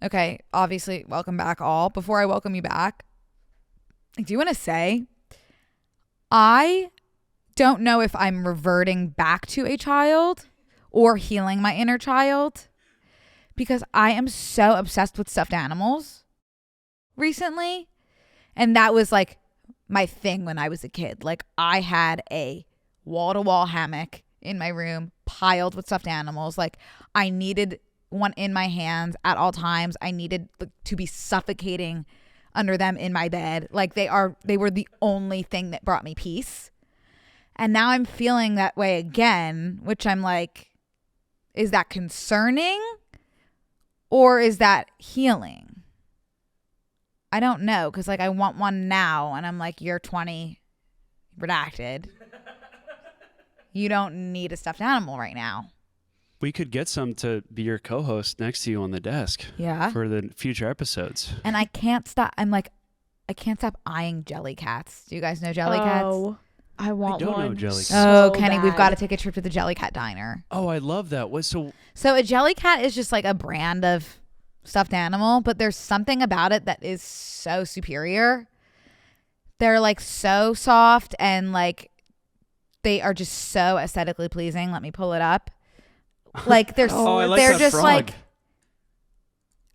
Okay, obviously, welcome back all. Before I welcome you back, I do want to say, I don't know if I'm reverting back to a child or healing my inner child, because I am so obsessed with stuffed animals recently. And that was like my thing when I was a kid. Like, I had a wall-to-wall hammock in my room piled with stuffed animals. Like, I needed one in my hands at all times. I needed to be suffocating under them in my bed. Like, they were the only thing that brought me peace. And now I'm feeling that way again, which I'm like, is that concerning or is that healing? I don't know, because like I want one now and I'm like, you're 20, redacted. You don't need a stuffed animal right now. We could get some to be your co-host next to you on the desk. Yeah. For the future episodes. And I can't stop. I can't stop eyeing jelly cats. Do you guys know jelly cats? Oh, I want don't one. know jelly cats. Oh, So Kenny, we've bad. got to take a trip to the Jelly Cat Diner. Oh, I love that. So a jelly cat is just like a brand of stuffed animal, but there's something about it that is so superior. They're like so soft and like they are just so aesthetically pleasing. Let me pull it up. Like they're I like they're that just frog.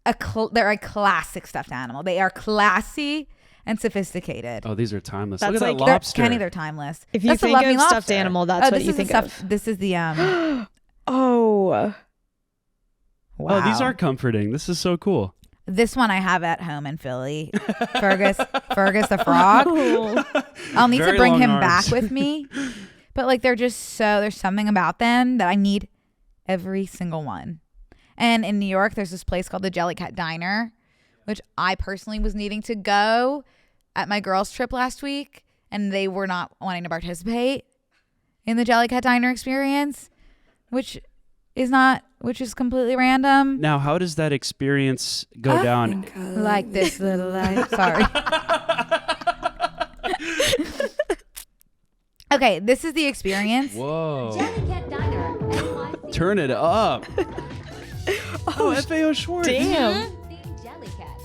like they're a classic stuffed animal. They are classy and sophisticated. Oh, these are timeless. That's Look at like- that They're- lobster. Kenny, they're timeless. If you That's a think Love Me of stuffed Lobster. animal, that's what this you is think the of. This is the Oh, wow. Oh, these are comforting. This is so cool. This one I have at home in Philly. Fergus the frog. I'll need Very to bring long him arms. back with me. But like they're just so, there's something about them that I need every single one. And in New York, there's this place called the Jelly Cat Diner, which I personally was needing to go at my girls' trip last week. And they were not wanting to participate in the Jelly Cat Diner experience, which is completely random. Now, how does that experience go down? Like this little light. Sorry. Okay, this is the experience. Whoa. Jelly Cat Diner, NYC. Turn it up. Oh, FAO Schwartz. damn. Themed Jelly Cat.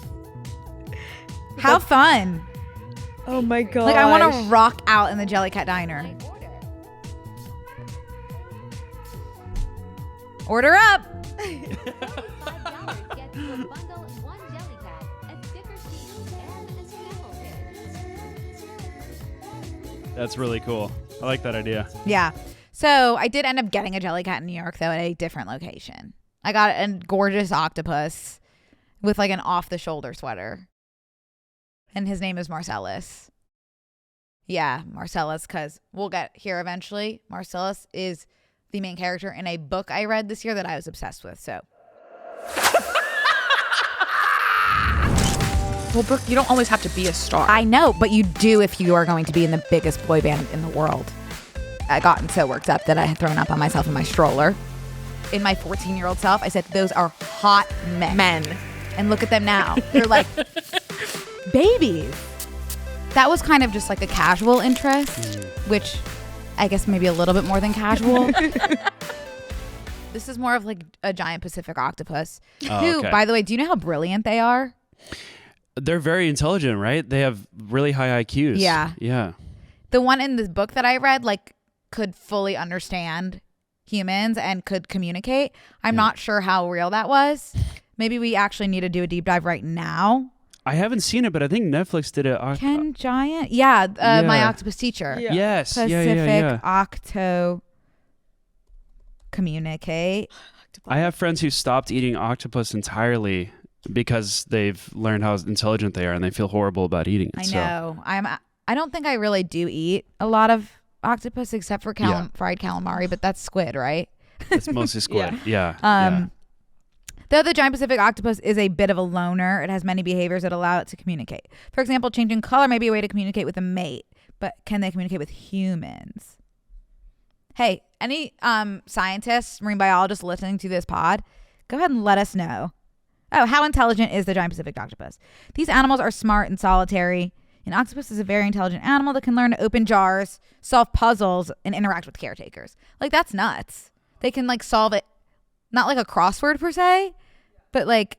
How fun. Oh my god. Like, I want to rock out in the Jelly Cat Diner. Order. Order up. $5 gets you a bundle, one jelly cat, a sticker sheet, and a sample kit. That's really cool. I like that idea. Yeah. So I did end up getting a Jelly Cat in New York, though, at a different location. I got a gorgeous octopus with like an off-the-shoulder sweater. And his name is Marcellus. Yeah, Marcellus, because we'll get here eventually. Marcellus is the main character in a book I read this year that I was obsessed with. So Well, Brooke, you don't always have to be a star. I know, but you do if you are going to be in the biggest boy band in the world. I gotten so worked up that I had thrown up on myself in my stroller. In my 14-year-old self, I said, those are hot men. And look at them now. They're like babies. That was kind of just like a casual interest, which I guess maybe a little bit more than casual. This is more of like a giant Pacific octopus. Oh, Who, okay. by the way, do you know how brilliant they are? They're very intelligent, right? They have really high IQs. Yeah. Yeah. The one in the book that I read, like, could fully understand humans and could communicate. I'm not sure how real that was. Maybe we actually need to do a deep dive right now. I haven't seen it, but I think Netflix did it. Ken Giant? Yeah, my Yeah. octopus teacher. Yeah. Yes. Pacific Octo Communicate. I have friends who stopped eating octopus entirely because they've learned how intelligent they are and they feel horrible about eating it. I So, know. I don't think I really do eat a lot of octopus except for fried calamari, but that's squid, right? it's mostly squid. Yeah. Though the giant Pacific octopus is a bit of a loner, it has many behaviors that allow it to communicate. For example, changing color may be a way to communicate with a mate, but can they communicate with humans? Hey, any scientists, marine biologists listening to this pod, go ahead and let us know. Oh, how intelligent is the giant Pacific octopus? These animals are smart and solitary. An octopus is a very intelligent animal that can learn to open jars, solve puzzles, and interact with caretakers. Like, that's nuts. They can, like, solve it, not like a crossword per se, but, like,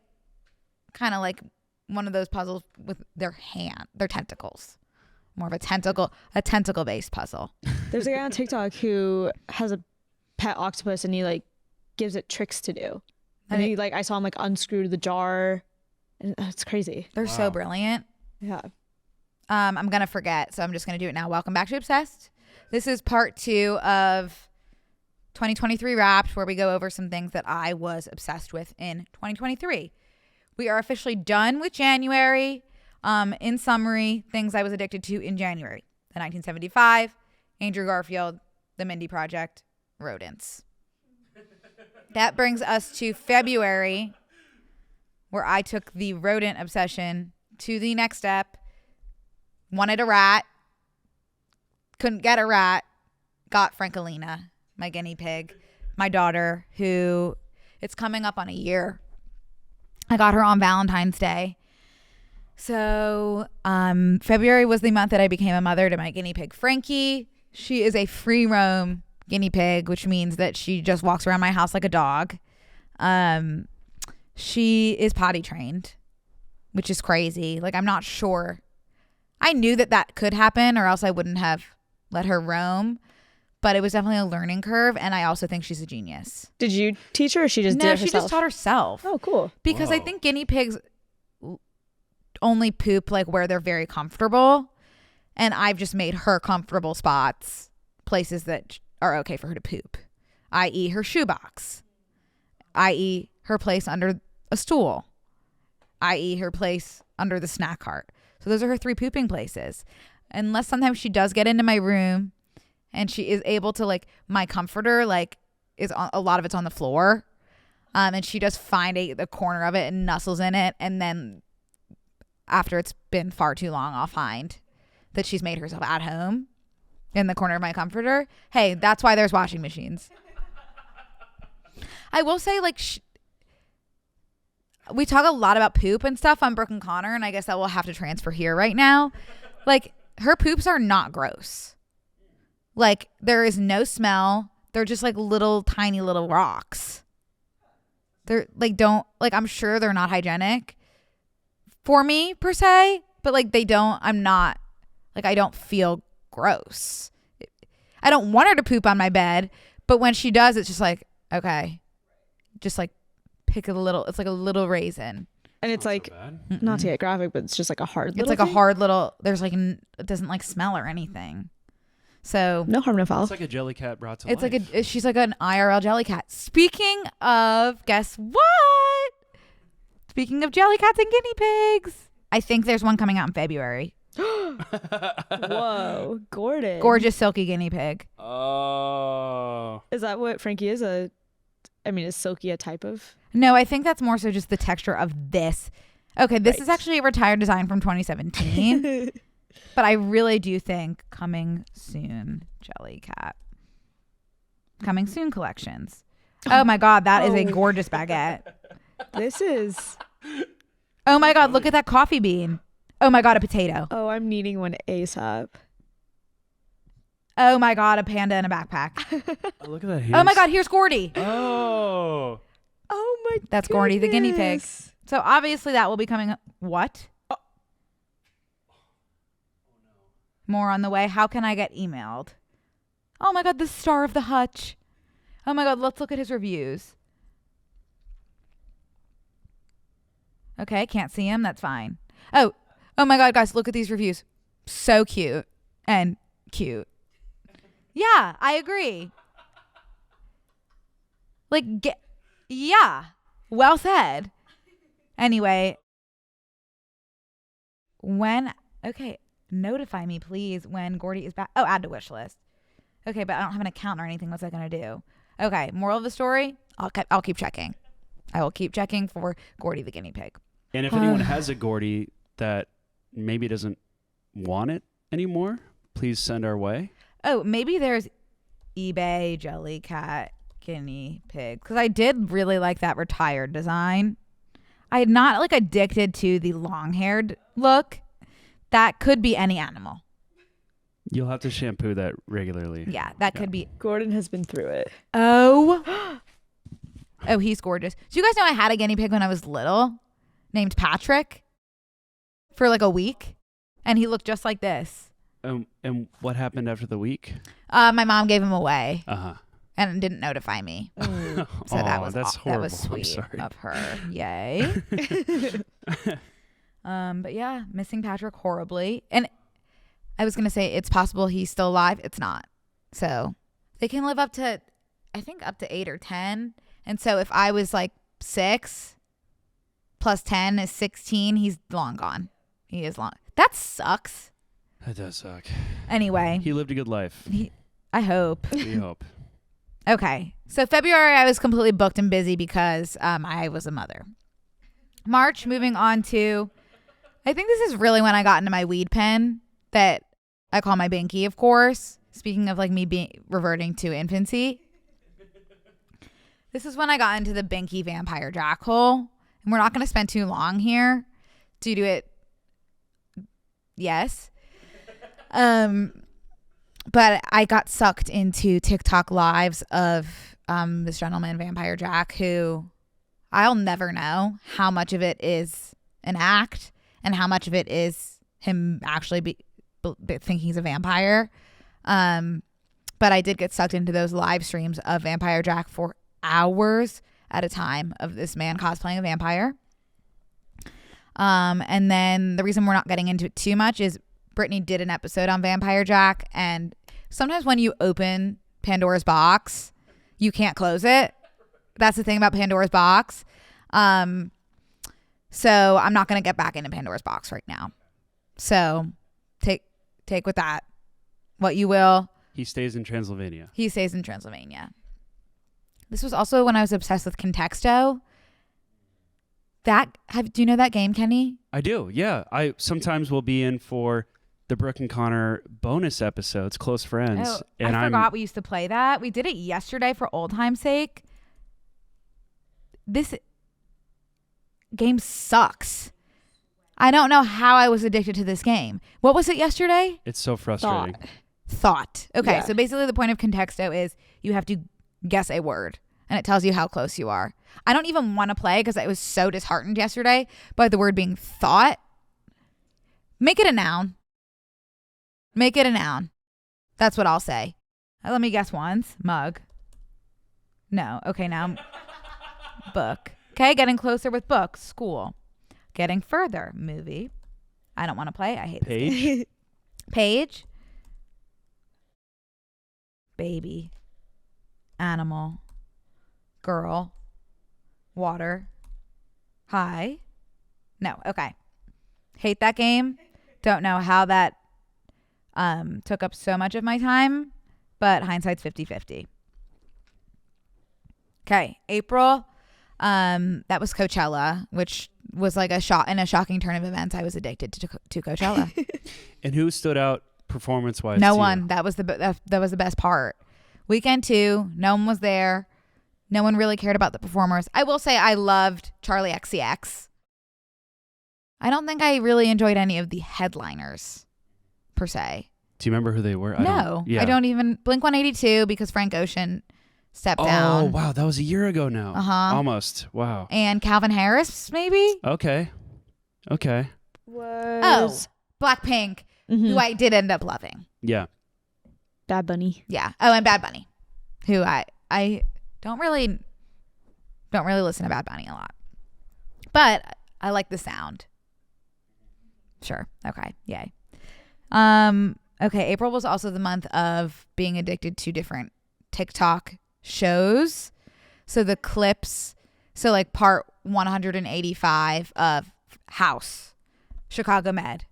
kind of like one of those puzzles with their tentacles. More of a tentacle based puzzle. There's a guy on TikTok who has a pet octopus and he like gives it tricks to do. And he like I saw him like unscrew the jar, and it's crazy. They're so brilliant. Yeah. I'm gonna forget, so I'm just gonna do it now. Welcome back to Obsessed. This is part 2 of 2023 Wrapped, where we go over some things that I was obsessed with in 2023. We are officially done with January. In summary, things I was addicted to in January: the 1975, Andrew Garfield, the Mindy Project, rodents. That brings us to February, where I took the rodent obsession to the next step. Wanted a rat, couldn't get a rat, got Frankelina, my guinea pig, my daughter, who it's coming up on a year. I got her on Valentine's Day. So February was the month that I became a mother to my guinea pig, Frankie. She is a free roam guinea pig, which means that she just walks around my house like a dog. She is potty trained, which is crazy. Like, I'm not sure. I knew that could happen, or else I wouldn't have let her roam. But it was definitely a learning curve, and I also think she's a genius. Did you teach her, or she just did it herself? No, she just taught herself. Oh, cool. Because I think guinea pigs only poop like where they're very comfortable, and I've just made her comfortable spots places that are okay for her to poop, i.e. her shoebox, i.e. her place under a stool, i.e. her place under the snack cart. So those are her 3 pooping places. Unless sometimes she does get into my room and she is able to, like, my comforter like is on, a lot of it's on the floor, and she does find the corner of it and nuzzles in it, and then after it's been far too long, I'll find that she's made herself at home in the corner of my comforter. Hey, that's why there's washing machines. I will say, like, we talk a lot about poop and stuff on Brooke and Connor, and I guess that will have to transfer here right now. Like, her poops are not gross. Like, there is no smell. They're just like little tiny little rocks. They're like, I'm sure they're not hygienic for me per se, but like I don't feel gross. I don't want her to poop on my bed, but when she does, it's just like, okay, just like pick it's like a little raisin. And it's like, not to get graphic, but it's just like a hard little a hard little, there's like, it doesn't like smell or anything. So no harm, no foul. It's like a jelly cat brought to life. Like she's like an IRL jelly cat. Speaking of, guess what? Speaking of jelly cats and guinea pigs, I think there's one coming out in February. Whoa, Gordon. Gorgeous silky guinea pig. Oh. Is that what Frankie is? Is silky a type of? No, I think that's more so just the texture of this. Okay, this is actually a retired design from 2017. But I really do think coming soon, jelly cat. Coming soon collections. Oh my God, that is a gorgeous baguette. This is. Oh my God, look at that coffee bean. Oh my God, a potato. Oh, I'm needing one ASAP. Oh my God, a panda in a backpack. Oh, look at that. Oh my God, here's Gordy. Oh. Oh my God. That's Gordy the guinea pig. So obviously that will be coming. What? Oh. More on the way. How can I get emailed? Oh my God, the star of the hutch. Oh my God, let's look at his reviews. Okay, can't see him. That's fine. Oh my God, guys, look at these reviews. So cute and cute. Yeah, I agree. Like, yeah, well said. Anyway, notify me, please, when Gordy is back. Oh, add to wish list. Okay, but I don't have an account or anything. What's that going to do? Okay, moral of the story, I'll keep checking. I will keep checking for Gordy the guinea pig. And if anyone has a Gordy that maybe doesn't want it anymore, please send our way. Oh, maybe there's eBay jelly cat guinea pig, because I did really like that retired design. I'm not like addicted to the long-haired look. That could be any animal. You'll have to shampoo that regularly. Yeah, that could be. Gordon has been through it. Oh, he's gorgeous. Do you guys know I had a guinea pig when I was little? named Patrick for like a week, and he looked just like this. And what happened after the week? My mom gave him away Uh-huh. and didn't notify me. So That's horrible. that was I'm sweet sorry. of her. Yay. But yeah, missing Patrick horribly. And I was gonna say it's possible he's still alive. It's not. So they can live up to, I think, up to 8 or 10. And so if I was like 6 plus 10 is 16, he's long gone. He is long. That sucks. That does suck. Anyway, He lived a good life. I hope. We hope. Okay. So February, I was completely booked and busy because I was a mother. March, moving on to, I think this is really when I got into my weed pen that I call my Binky, of course. Speaking of like me being reverting to infancy. This is when I got into the Binky vampire jack hole. And we're not going to spend too long here due to it. Yes. But I got sucked into TikTok lives of this gentleman, Vampire Jack, who I'll never know how much of it is an act and how much of it is him actually thinking he's a vampire. But I did get sucked into those live streams of Vampire Jack for hours at a time of this man cosplaying a vampire. And then the reason we're not getting into it too much is Brittany did an episode on Vampire Jack, and sometimes when you open Pandora's box, you can't close it. That's the thing about Pandora's box. So I'm not going to get back into Pandora's box right now. So take with that what you will. He stays in Transylvania. He stays in Transylvania. This was also when I was obsessed with Contexto. Do you know that game, Kenny? I do, yeah. I sometimes will be in for the Brooke and Connor bonus episodes, Close Friends. Oh, and I forgot we used to play that. We did it yesterday for old time's sake. This game sucks. I don't know how I was addicted to this game. What was it yesterday? It's so frustrating. Thought. Okay, Yeah. so basically the point of Contexto is you have to guess a word, and it tells you how close you are. I don't even want to play because I was so disheartened yesterday by the word being thought. Make it a noun. Make it a noun. That's what I'll say. Let me guess once. Mug. No. Okay, now book. Okay, getting closer with book. School. Getting further. Movie. I don't want to play. I hate this game. Page? Page. Baby. Animal. Girl. Water. Hi. No. Okay. Hate that game. Don't know how that took up so much of my time, but hindsight's 50-50. Okay. April. That was Coachella, which was like a shocking turn of events. I was addicted to Coachella. And who stood out performance-wise? No to one. you? That was the best part. Weekend 2, no one was there. No one really cared about the performers. I will say I loved Charlie XCX. I don't think I really enjoyed any of the headliners per se. Do you remember who they were? I don't even. Blink-182 because Frank Ocean stepped down. Oh, wow. That was a year ago now. Uh-huh. Almost. Wow. And Calvin Harris, maybe? Okay. Was Blackpink, Mhm. who I did end up loving. Yeah. Bad Bunny. Yeah. Oh, and Bad Bunny, who I don't really listen to Bad Bunny a lot. But I like the sound. Sure. Okay. Yay. Okay, April was also the month of being addicted to different TikTok shows. So the clips, so like part 185 of House, Chicago Med,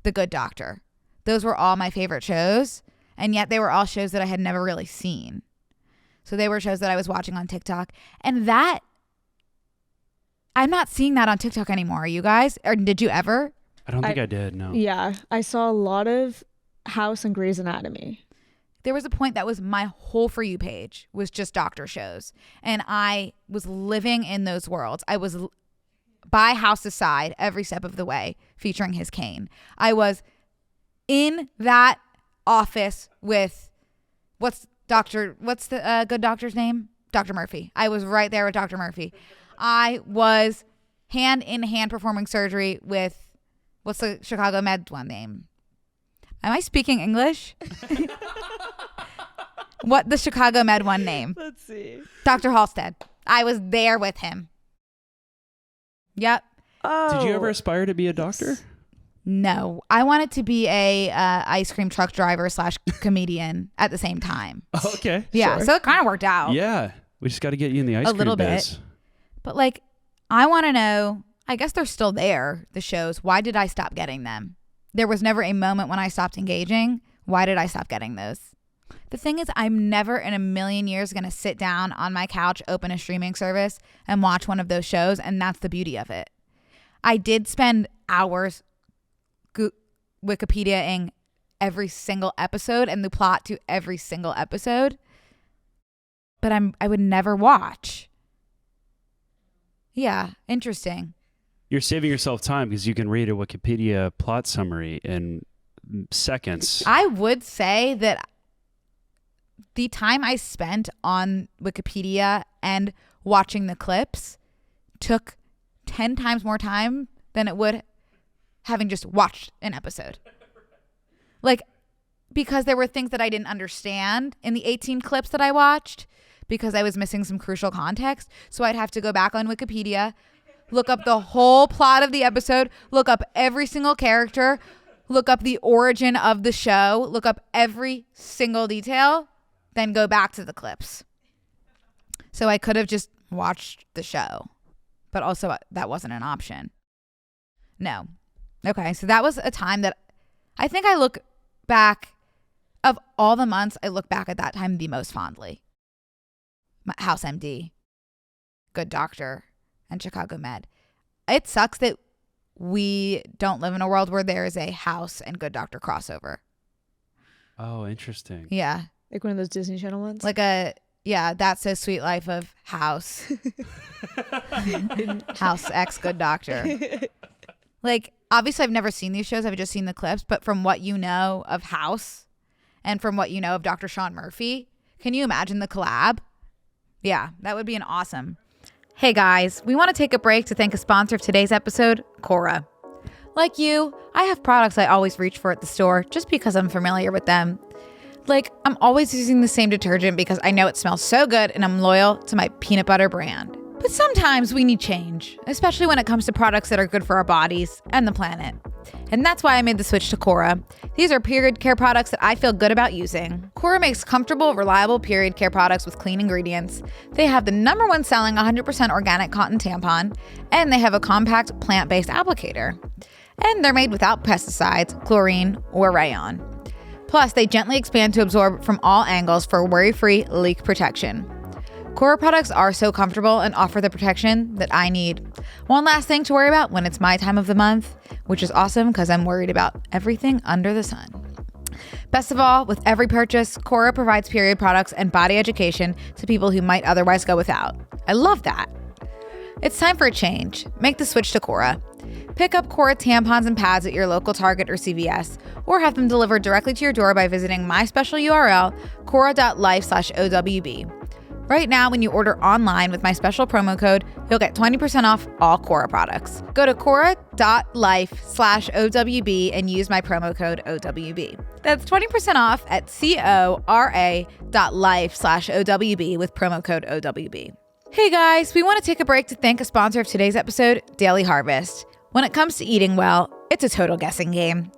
The Good Doctor. Those were all my favorite shows, and yet they were all shows that I had never really seen. So they were shows that I was watching on TikTok, and that I'm not seeing that on TikTok anymore. Are you guys? Or did you ever? I don't think I did, no. Yeah, I saw a lot of House and Grey's Anatomy. There was a point that was my whole For You page was just doctor shows. And I was living in those worlds. I was by House's side every step of the way, featuring his cane. I was in that office with, what's the good doctor's name? Dr. Murphy. I was right there with Dr. Murphy. I was hand-in-hand performing surgery with, what's the Chicago Med one name? Am I speaking English? What the Chicago Med one name? Let's see. Dr. Halstead. I was there with him. Yep. Oh. Did you ever aspire to be a doctor? No, I wanted to be a ice cream truck driver / comedian at the same time. Okay. Yeah, Sure. so it kind of worked out. Yeah. We just got to get you in the ice cream little bit. biz. But like, I want to know, I guess they're still there, the shows. Why did I stop getting them? There was never a moment when I stopped engaging. Why did I stop getting those? The thing is, I'm never in a million years going to sit down on my couch, open a streaming service, and watch one of those shows, and that's the beauty of it. I did spend hours Wikipediaing every single episode and the plot to every single episode, but I would never watch. Yeah, interesting. You're saving yourself time because you can read a Wikipedia plot summary in seconds. I would say that the time I spent on Wikipedia and watching the clips took 10 times more time than it would having just watched an episode. Like, because there were things that I didn't understand in the 18 clips that I watched because I was missing some crucial context. So I'd have to go back on Wikipedia, look up the whole plot of the episode, look up every single character, look up the origin of the show, look up every single detail, then go back to the clips. So I could have just watched the show, but also that wasn't an option. No. Okay, so that was a time that I think I look back, of all the months, I look back at that time the most fondly. House MD, Good Doctor, and Chicago Med. It sucks that we don't live in a world where there is a House and Good Doctor crossover. Oh, interesting. Yeah. Like one of those Disney Channel ones? Like That's So Sweet Life of House. House X Good Doctor. Like, obviously I've never seen these shows. I've just seen the clips. But from what you know of House and from what you know of Dr. Sean Murphy, can you imagine the collab? Yeah, that would be an awesome. Hey guys, we want to take a break to thank a sponsor of today's episode, Cora. Like you, I have products I always reach for at the store just because I'm familiar with them. Like, I'm always using the same detergent because I know it smells so good and I'm loyal to my peanut butter brand. But sometimes we need change, especially when it comes to products that are good for our bodies and the planet. And that's why I made the switch to Cora. These are period care products that I feel good about using. Cora makes comfortable, reliable period care products with clean ingredients. They have the #1 selling 100% organic cotton tampon, and they have a compact plant-based applicator. And they're made without pesticides, chlorine, or rayon. Plus, they gently expand to absorb from all angles for worry-free leak protection. Cora products are so comfortable and offer the protection that I need. One last thing to worry about when it's my time of the month, which is awesome because I'm worried about everything under the sun. Best of all, with every purchase, Cora provides period products and body education to people who might otherwise go without. I love that. It's time for a change. Make the switch to Cora. Pick up Cora tampons and pads at your local Target or CVS, or have them delivered directly to your door by visiting my special URL, cora.life/OWB. Right now, when you order online with my special promo code, you'll get 20% off all Cora products. Go to cora.life/OWB and use my promo code OWB. That's 20% off at cora.life/OWB with promo code OWB. Hey guys, we want to take a break to thank a sponsor of today's episode, Daily Harvest. When it comes to eating well, it's a total guessing game.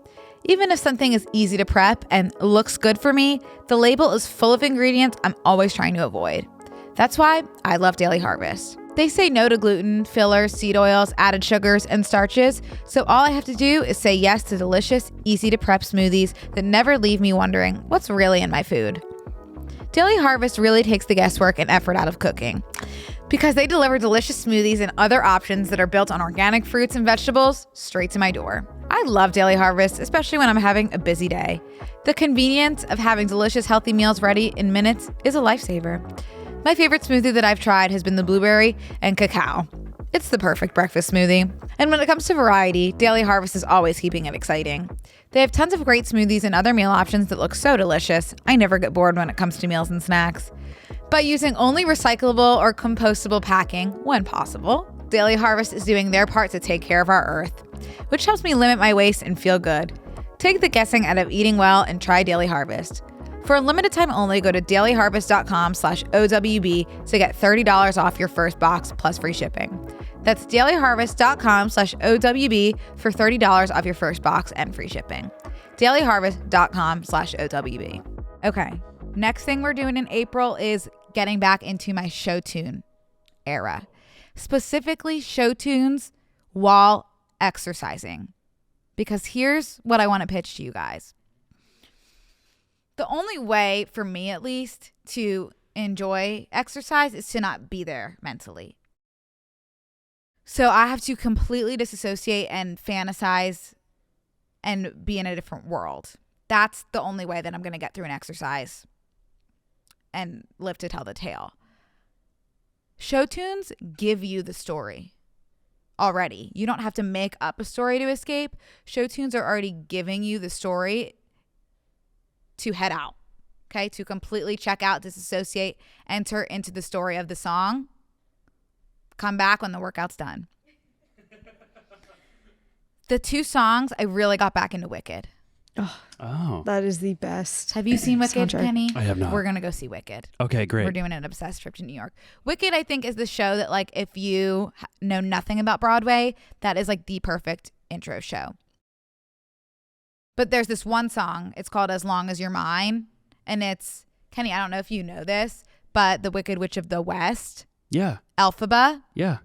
Even if something is easy to prep and looks good for me, the label is full of ingredients I'm always trying to avoid. That's why I love Daily Harvest. They say no to gluten, fillers, seed oils, added sugars, and starches, so all I have to do is say yes to delicious, easy to prep smoothies that never leave me wondering what's really in my food. Daily Harvest really takes the guesswork and effort out of cooking because they deliver delicious smoothies and other options that are built on organic fruits and vegetables straight to my door. I love Daily Harvest, especially when I'm having a busy day. The convenience of having delicious, healthy meals ready in minutes is a lifesaver. My favorite smoothie that I've tried has been the blueberry and cacao. It's the perfect breakfast smoothie. And when it comes to variety, Daily Harvest is always keeping it exciting. They have tons of great smoothies and other meal options that look so delicious. I never get bored when it comes to meals and snacks. By using only recyclable or compostable packing, when possible, Daily Harvest is doing their part to take care of our earth, which helps me limit my waste and feel good. Take the guessing out of eating well and try Daily Harvest. For a limited time only, go to dailyharvest.com/OWB to get $30 off your first box plus free shipping. That's dailyharvest.com/OWB for $30 off your first box and free shipping. dailyharvest.com/OWB. Okay, next thing we're doing in April is getting back into my show tune era. Specifically show tunes while exercising. Because here's what I want to pitch to you guys. The only way, for me at least, to enjoy exercise is to not be there mentally. So I have to completely disassociate and fantasize and be in a different world. That's the only way that I'm going to get through an exercise and live to tell the tale. Show tunes give you the story already. You don't have to make up a story to escape. Show tunes are already giving you the story to head out, okay? To completely check out, disassociate, enter into the story of the song. Come back when the workout's done. The two songs, I really got back into Wicked. Oh. That is the best. Have you seen Wicked, soundtrack. Penny? I have not. We're going to go see Wicked. Okay, great. We're doing an obsessed trip to New York. Wicked, I think, is the show that, like, if you know nothing about Broadway, that is, like, the perfect intro show. But there's this one song. It's called As Long As You're Mine. And it's, Kenny, I don't know if you know this, but the Wicked Witch of the West, Yeah. Elphaba, Yeah.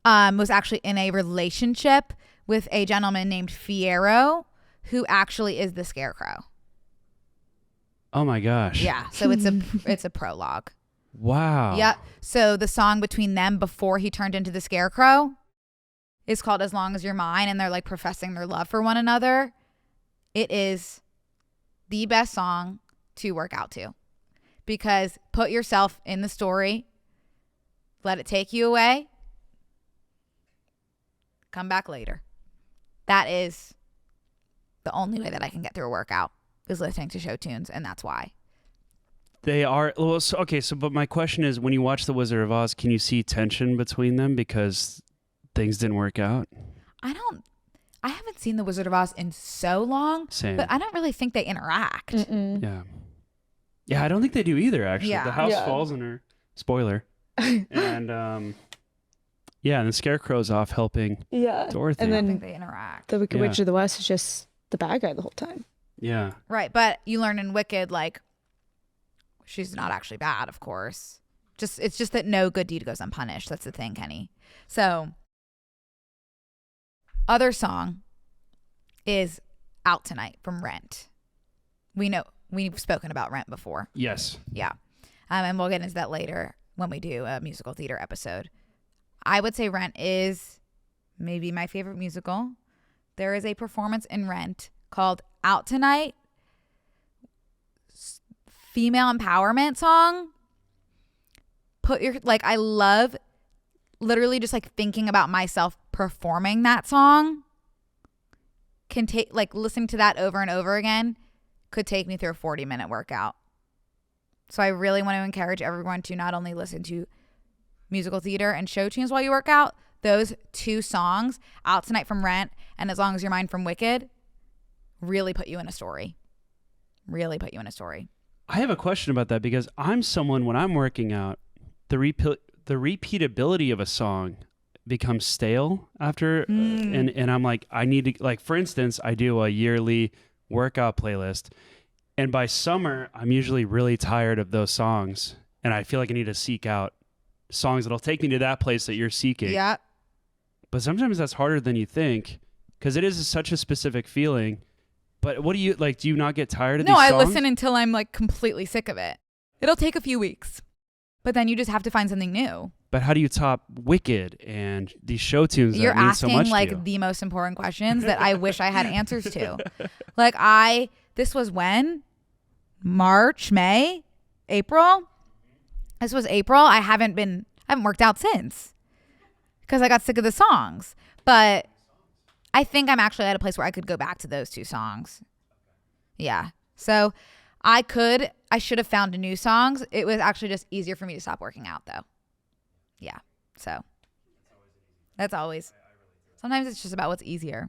was actually in a relationship with a gentleman named Fiyero, who actually is the Scarecrow. Oh my gosh. Yeah, so it's a prologue. Wow. Yeah. So the song between them before he turned into the Scarecrow is called As Long As You're Mine, and they're like professing their love for one another. It is the best song to work out to, because put yourself in the story, let it take you away, come back later. That is the only way that I can get through a workout, is listening to show tunes, and that's why. They are, well, so, okay, so, but my question is, when you watch The Wizard of Oz, can you see tension between them because things didn't work out? I haven't seen The Wizard of Oz in so long, Same. but I don't really think they interact. Yeah. Yeah, I don't think they do either, actually. Yeah. The house Yeah. falls on her. Spoiler. And, yeah, and the Scarecrow's off helping Yeah. Dorothy. And I then think they interact. the Wicked Yeah. Witch of the West is just the bad guy the whole time. Yeah. Right, but you learn in Wicked, like, she's not actually bad, of course. It's just that no good deed goes unpunished. That's the thing, Kenny. So, other song is Out Tonight from Rent. We know, we've spoken about Rent before. Yes. Yeah. And we'll get into that later when we do a musical theater episode. I would say Rent is maybe my favorite musical. There is a performance in Rent called Out Tonight, female empowerment song. I love literally just like thinking about myself performing that song. Can take, like, listening to that over and over again could take me through a 40-minute workout. So I really want to encourage everyone to not only listen to musical theater and show tunes while you work out, those two songs, Out Tonight from Rent and As Long As You're Mine from Wicked, really put you in a story. Really put you in a story. I have a question about that, because I'm someone, when I'm working out, the repeatability of a song becomes stale after, and I'm like, I need to, like, for instance, I do a yearly workout playlist, and by summer, I'm usually really tired of those songs, and I feel like I need to seek out songs that'll take me to that place that you're seeking. Yeah. But sometimes that's harder than you think, because it is such a specific feeling. But what do you, like, do you not get tired of these songs? No, I listen until I'm like completely sick of it. It'll take a few weeks, but then you just have to find something new. But how do you top Wicked and these show tunes that You're mean so asking much to like you? the most important questions that I wish I had answers to. Like, this was when? March, May, April? This was April. I haven't worked out since because I got sick of the songs. But I think I'm actually at a place where I could go back to those two songs. Yeah. So I should have found new songs. It was actually just easier for me to stop working out though. Yeah. So that's always. Sometimes it's just about what's easier.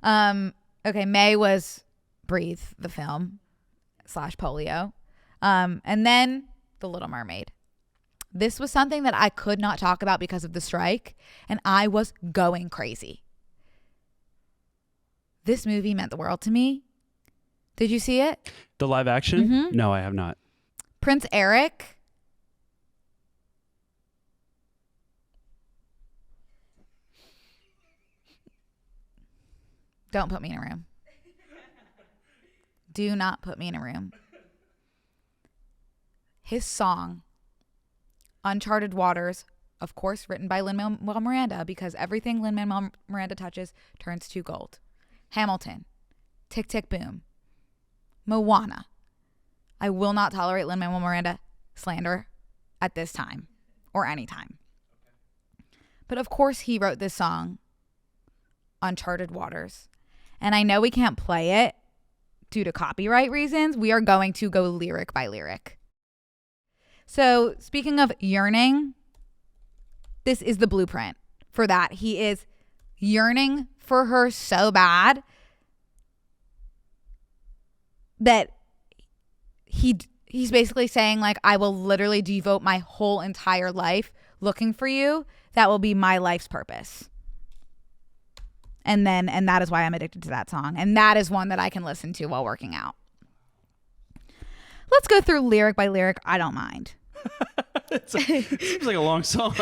Okay, May was Breathe, the film / polio. And then The Little Mermaid. This was something that I could not talk about because of the strike, and I was going crazy. This movie meant the world to me. Did you see it? The live action? Mm-hmm. No, I have not. Prince Eric. Don't put me in a room. Do not put me in a room. His song, Uncharted Waters, of course, written by Lin-Manuel Miranda, because everything Lin-Manuel Miranda touches turns to gold. Hamilton, Tick, Tick, Boom, Moana. I will not tolerate Lin-Manuel Miranda slander at this time or any time. But of course, he wrote this song, Uncharted Waters. And I know we can't play it due to copyright reasons. We are going to go lyric by lyric. So speaking of yearning, this is the blueprint for that. He is yearning for her so bad that he's basically saying, like, I will literally devote my whole entire life looking for you. That will be my life's purpose. And that is why I'm addicted to that song. And that is one that I can listen to while working out. Let's go through lyric by lyric. I don't mind. It seems like a long song.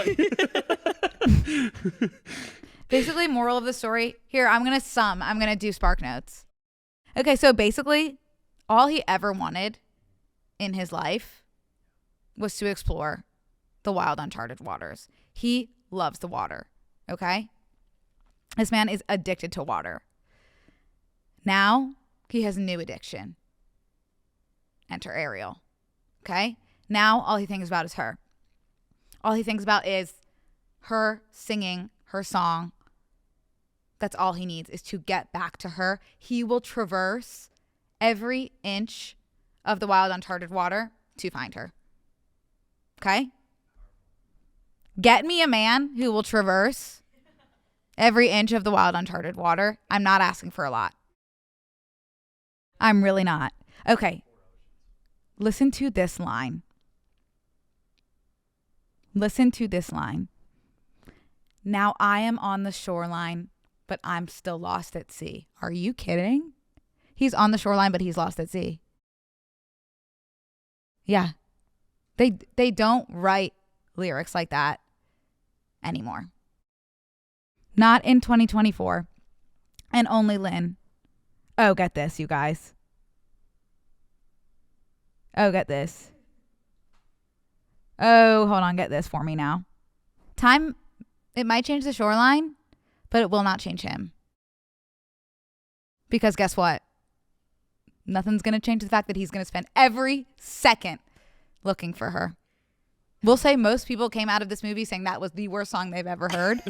Basically, moral of the story. Here, I'm going to do Spark Notes. Okay, so basically, all he ever wanted in his life was to explore the wild, uncharted waters. He loves the water, okay? This man is addicted to water. Now, he has a new addiction. Enter Ariel, okay? Now, all he thinks about is her. All he thinks about is her singing her song. That's all he needs, is to get back to her. He will traverse every inch of the wild, uncharted water to find her. Okay? Get me a man who will traverse every inch of the wild, uncharted water. I'm not asking for a lot. I'm really not. Okay. Listen to this line. Listen to this line. Now I am on the shoreline, but I'm still lost at sea. Are you kidding? He's on the shoreline, but he's lost at sea. Yeah. They don't write lyrics like that anymore. Not in 2024. And only Lin. Oh, get this, you guys. Oh, get this. Oh, hold on. Get this for me now. Time, it might change the shoreline, but it will not change him. Because guess what? Nothing's going to change the fact that he's going to spend every second looking for her. We'll say most people came out of this movie saying that was the worst song they've ever heard.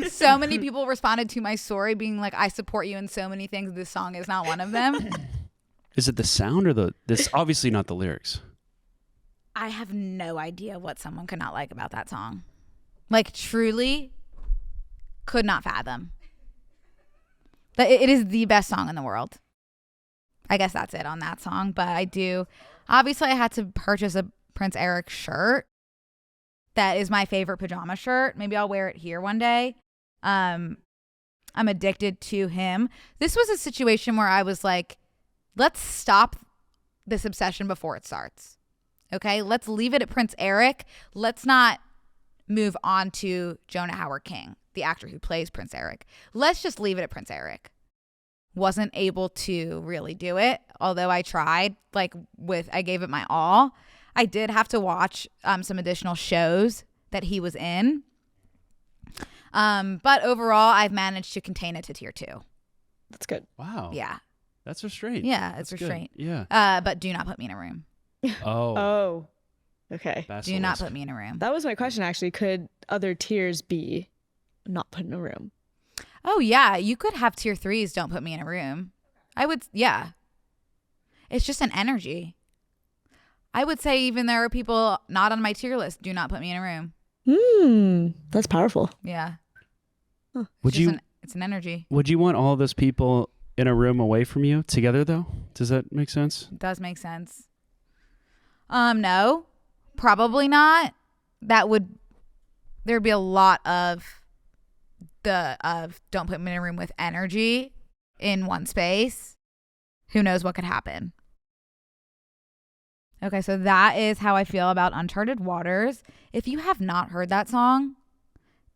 So many people responded to my story being like, I support you in so many things. This song is not one of them. Is it the sound or this? Obviously not the lyrics. I have no idea what someone could not like about that song. Like, truly could not fathom. But it is the best song in the world. I guess that's it on that song. But I do. Obviously, I had to purchase a Prince Eric shirt. That is my favorite pajama shirt. Maybe I'll wear it here one day. I'm addicted to him. This was a situation where I was like, let's stop this obsession before it starts. Okay, let's leave it at Prince Eric. Let's not move on to Jonah Howard King, the actor who plays Prince Eric. Let's just leave it at Prince Eric. Wasn't able to really do it, although I tried. I gave it my all. I did have to watch some additional shows that he was in. But overall, I've managed to contain it to tier 2. That's good. Wow. Yeah. That's restraint. Yeah, it's That's restraint. good. Yeah. But do not put me in a room. Oh. Oh, okay. Do not put me in a room. That was my question, actually. Could other tiers be not put in a room? Oh, yeah. You could have tier 3s, don't put me in a room. I would, yeah. It's just an energy. I would say even there are people not on my tier list. Do not put me in a room. That's powerful. Yeah. Would you? It's an energy. Would you want all those people in a room away from you together though? Does that make sense? It does make sense. No, probably not. There'd be a lot of don't put me in a room with energy in one space. Who knows what could happen? Okay, so that is how I feel about Uncharted Waters. If you have not heard that song,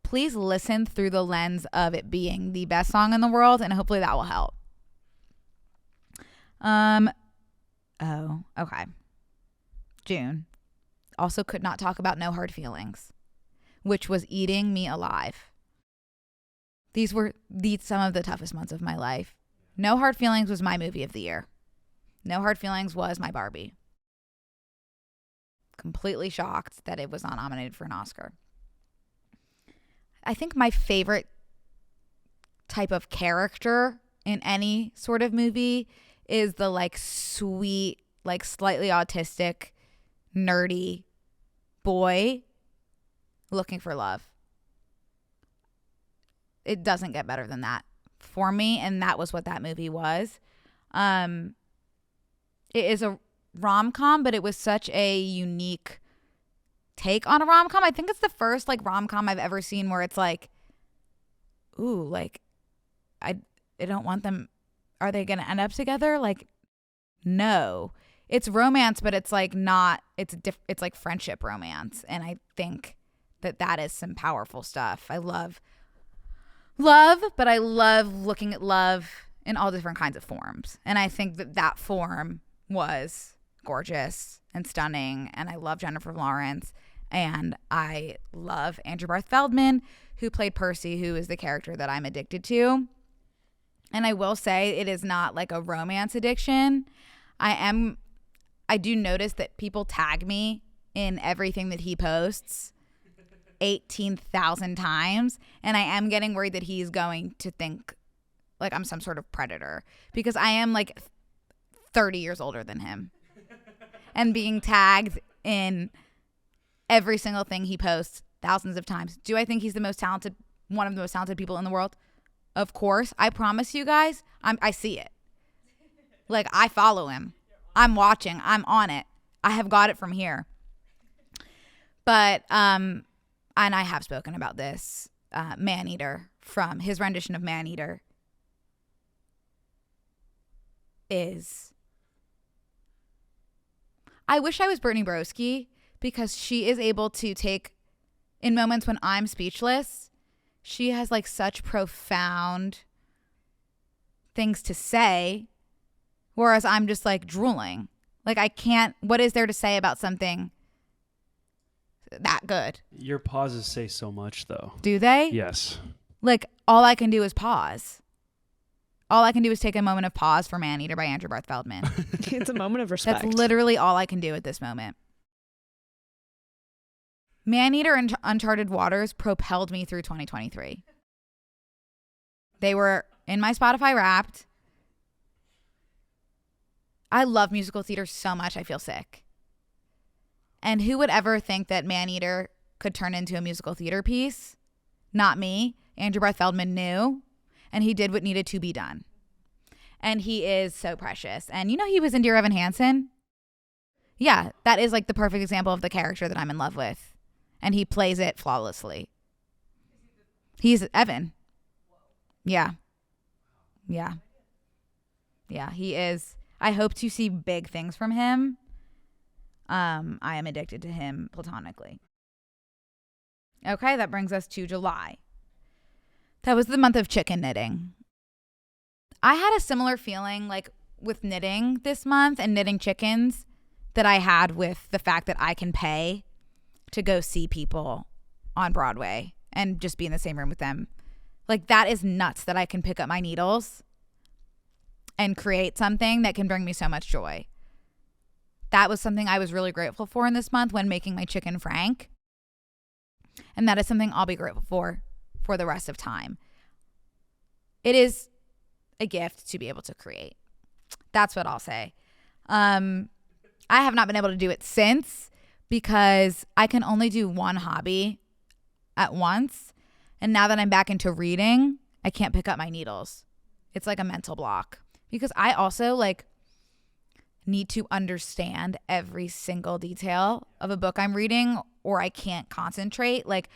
please listen through the lens of it being the best song in the world, and hopefully that will help. Oh, okay. June. Also could not talk about No Hard Feelings, which was eating me alive. These were some of the toughest months of my life. No Hard Feelings was my movie of the year. No Hard Feelings was my Barbie. Completely shocked that it was not nominated for an Oscar. I think my favorite type of character in any sort of movie is the like sweet, like slightly autistic, nerdy boy looking for love. It doesn't get better than that for me, and that was what that movie was. It is a rom-com, but it was such a unique take on a rom-com. I think it's the first like rom-com I've ever seen where it's like, ooh, like I don't want them. Are they going to end up together? Like, no. It's romance, but it's like not, it's like friendship romance. And I think that is some powerful stuff. I love, but I love looking at love in all different kinds of forms. And I think that form was gorgeous and stunning. And I love Jennifer Lawrence. And I love Andrew Barth Feldman, who played Percy, who is the character that I'm addicted to. And I will say it is not like a romance addiction. I do notice that people tag me in everything that he posts 18,000 times. And I am getting worried that he's going to think like I'm some sort of predator, because I am like 30 years older than him. And being tagged in every single thing he posts thousands of times. Do I think he's the most talented, one of the most talented people in the world? Of course. I promise you guys, I see it. Like, I follow him. I'm watching. I'm on it. I have got it from here. But, and I have spoken about this, Maneater, from his rendition of Maneater is, I wish I was Brittany Broski, because she is able to take, in moments when I'm speechless, she has like such profound things to say, whereas I'm just like drooling. Like I can't, what is there to say about something that good? Your pauses say so much though. Do they? Yes. Like all I can do is pause. All I can do is take a moment of pause for Maneater by Andrew Barth Feldman. It's a moment of respect. That's literally all I can do at this moment. Maneater and Uncharted Waters propelled me through 2023. They were in my Spotify Wrapped. I love musical theater so much I feel sick. And who would ever think that Maneater could turn into a musical theater piece? Not me. Andrew Barth Feldman knew, and he did what needed to be done. And he is so precious. And you know he was in Dear Evan Hansen? Yeah, that is like the perfect example of the character that I'm in love with. And he plays it flawlessly. He's Evan. Yeah. Yeah. Yeah, he is. I hope to see big things from him. I am addicted to him platonically. Okay, that brings us to July. That was the month of chicken knitting. I had a similar feeling like with knitting this month and knitting chickens that I had with the fact that I can pay to go see people on Broadway and just be in the same room with them. Like that is nuts that I can pick up my needles and create something that can bring me so much joy. That was something I was really grateful for in this month when making my chicken frank. And that is something I'll be grateful for the rest of time. It is a gift to be able to create. That's what I'll say. I have not been able to do it since because I can only do one hobby at once. And now that I'm back into reading, I can't pick up my needles. It's like a mental block because I also like need to understand every single detail of a book I'm reading or I can't concentrate. Like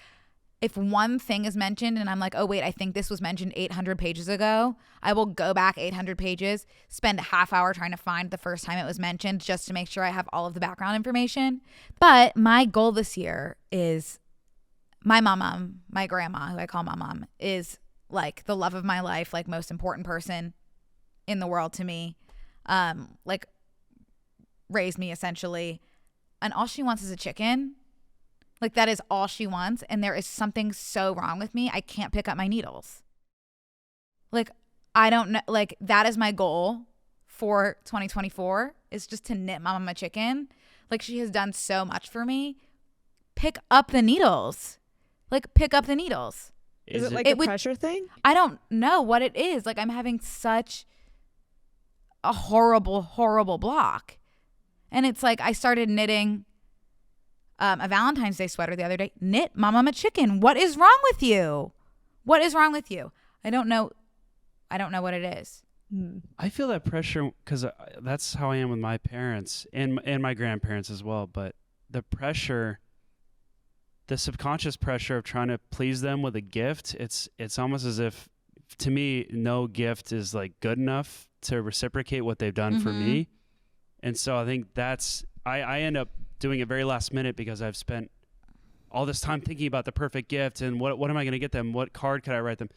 if one thing is mentioned and I'm like, oh wait, I think this was mentioned 800 pages ago, I will go back 800 pages, spend a half hour trying to find the first time it was mentioned just to make sure I have all of the background information. But my goal this year is my mom, my grandma, who I call my mom, is like the love of my life, like most important person in the world to me. Like raised me essentially. And all she wants is a chicken. Like that is all she wants. And there is something so wrong with me. I can't pick up my needles. Like, I don't know. Like that is my goal for 2024 is just to knit Mama a chicken. Like she has done so much for me. Pick up the needles. Like pick up the needles. Is it like a pressure thing? I don't know what it is. Like I'm having such a horrible, horrible block. And it's like I started knitting a Valentine's Day sweater the other day. Knit Mama a chicken. What is wrong with you? What is wrong with you? I don't know what it is. I feel that pressure because that's how I am with my parents and my grandparents as well. But the pressure, the subconscious pressure of trying to please them with a gift, it's almost as if, to me, no gift is like good enough to reciprocate what they've done for me. And so I think that's, I end up doing it very last minute because I've spent all this time thinking about the perfect gift and what am I going to get them? What card could I write them?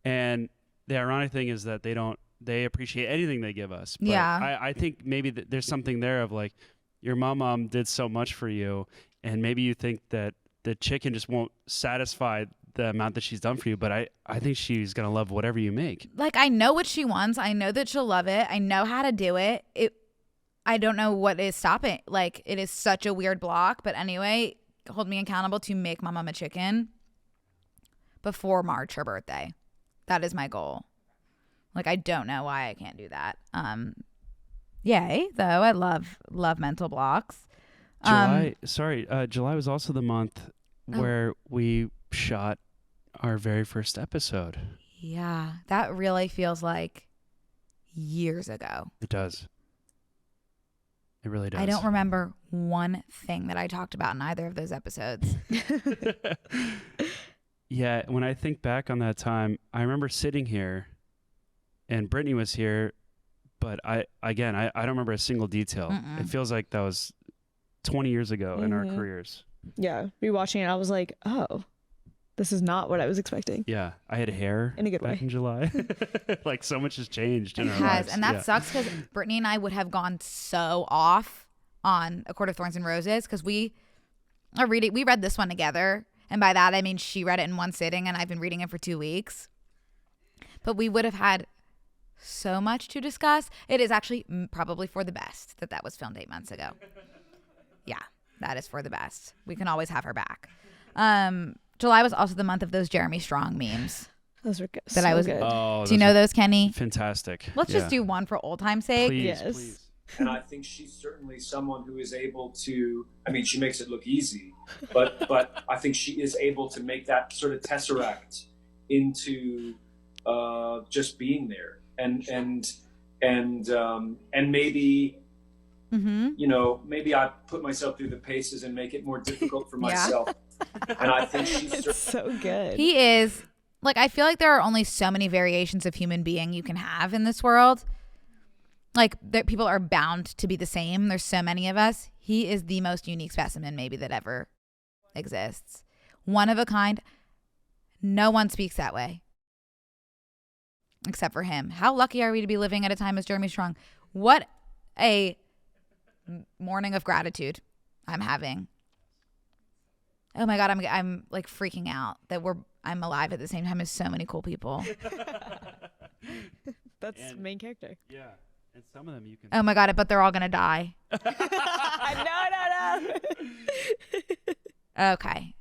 And the ironic thing is that they appreciate anything they give us. But yeah. I think maybe there's something there of like, your mom did so much for you. And maybe you think that the chicken just won't satisfy the amount that she's done for you. But I think she's going to love whatever you make. Like I know what she wants. I know that she'll love it. I know how to do it. I don't know what is stopping. Like it is such a weird block. But anyway, hold me accountable to make my mom a chicken before March, her birthday. That is my goal. Like I don't know why I can't do that. Yay, though. I love mental blocks. July was also the month where we shot our very first episode. Yeah, that really feels like years ago. It does. It really does. I don't remember one thing that I talked about in either of those episodes. Yeah, when I think back on that time, I remember sitting here and Brittany was here, but I don't remember a single detail. Mm-mm. It feels like that was 20 years ago in our careers. Yeah, rewatching it, I was like, oh, this is not what I was expecting. Yeah, I had hair in a good back way in July. Like so much has changed in our lives. And that sucks because Brittany and I would have gone so off on A Court of Thorns and Roses because we read this one together. And by that, I mean she read it in one sitting and I've been reading it for 2 weeks. But we would have had so much to discuss. It is actually probably for the best that was filmed 8 months ago. Yeah, that is for the best. We can always have her back. July was also the month of those Jeremy Strong memes. Those were good. That I was. Good. Oh, do you know those, Kenny? Fantastic. Let's just do one for old time's sake. Please, please. And I think she's certainly someone who is able to, I mean, she makes it look easy, but I think she is able to make that sort of tesseract into just being there. And maybe, you know, maybe I put myself through the paces and make it more difficult for myself. And I think she's so good. He is, like, I feel like there are only so many variations of human being you can have in this world. Like, people are bound to be the same. There's so many of us. He is the most unique specimen maybe that ever exists. One of a kind. No one speaks that way. Except for him. How lucky are we to be living at a time as Jeremy Strong? What a morning of gratitude I'm having. Oh my God, I'm like freaking out that I'm alive at the same time as so many cool people. That's main character. Yeah. And some of them you can. Oh my God, but they're all gonna die. No. Okay.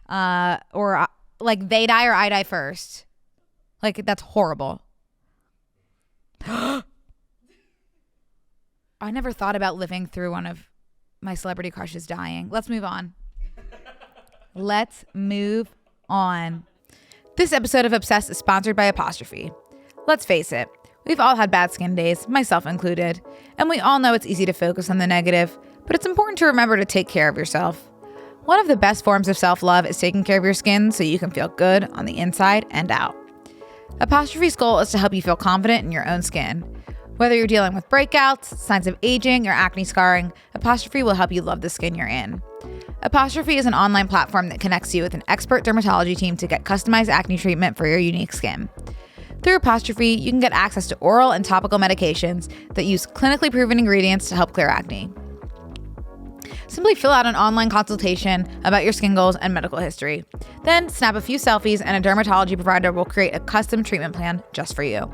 Or like they die or I die first. Like that's horrible. I never thought about living through one of my celebrity crush is dying. Let's move on. Let's move on. This episode of Obsessed is sponsored by Apostrophe. Let's face it, we've all had bad skin days, myself included, and we all know it's easy to focus on the negative, but it's important to remember to take care of yourself. One of the best forms of self-love is taking care of your skin so you can feel good on the inside and out. Apostrophe's goal is to help you feel confident in your own skin. Whether you're dealing with breakouts, signs of aging, or acne scarring, Apostrophe will help you love the skin you're in. Apostrophe is an online platform that connects you with an expert dermatology team to get customized acne treatment for your unique skin. Through Apostrophe, you can get access to oral and topical medications that use clinically proven ingredients to help clear acne. Simply fill out an online consultation about your skin goals and medical history. Then snap a few selfies and a dermatology provider will create a custom treatment plan just for you.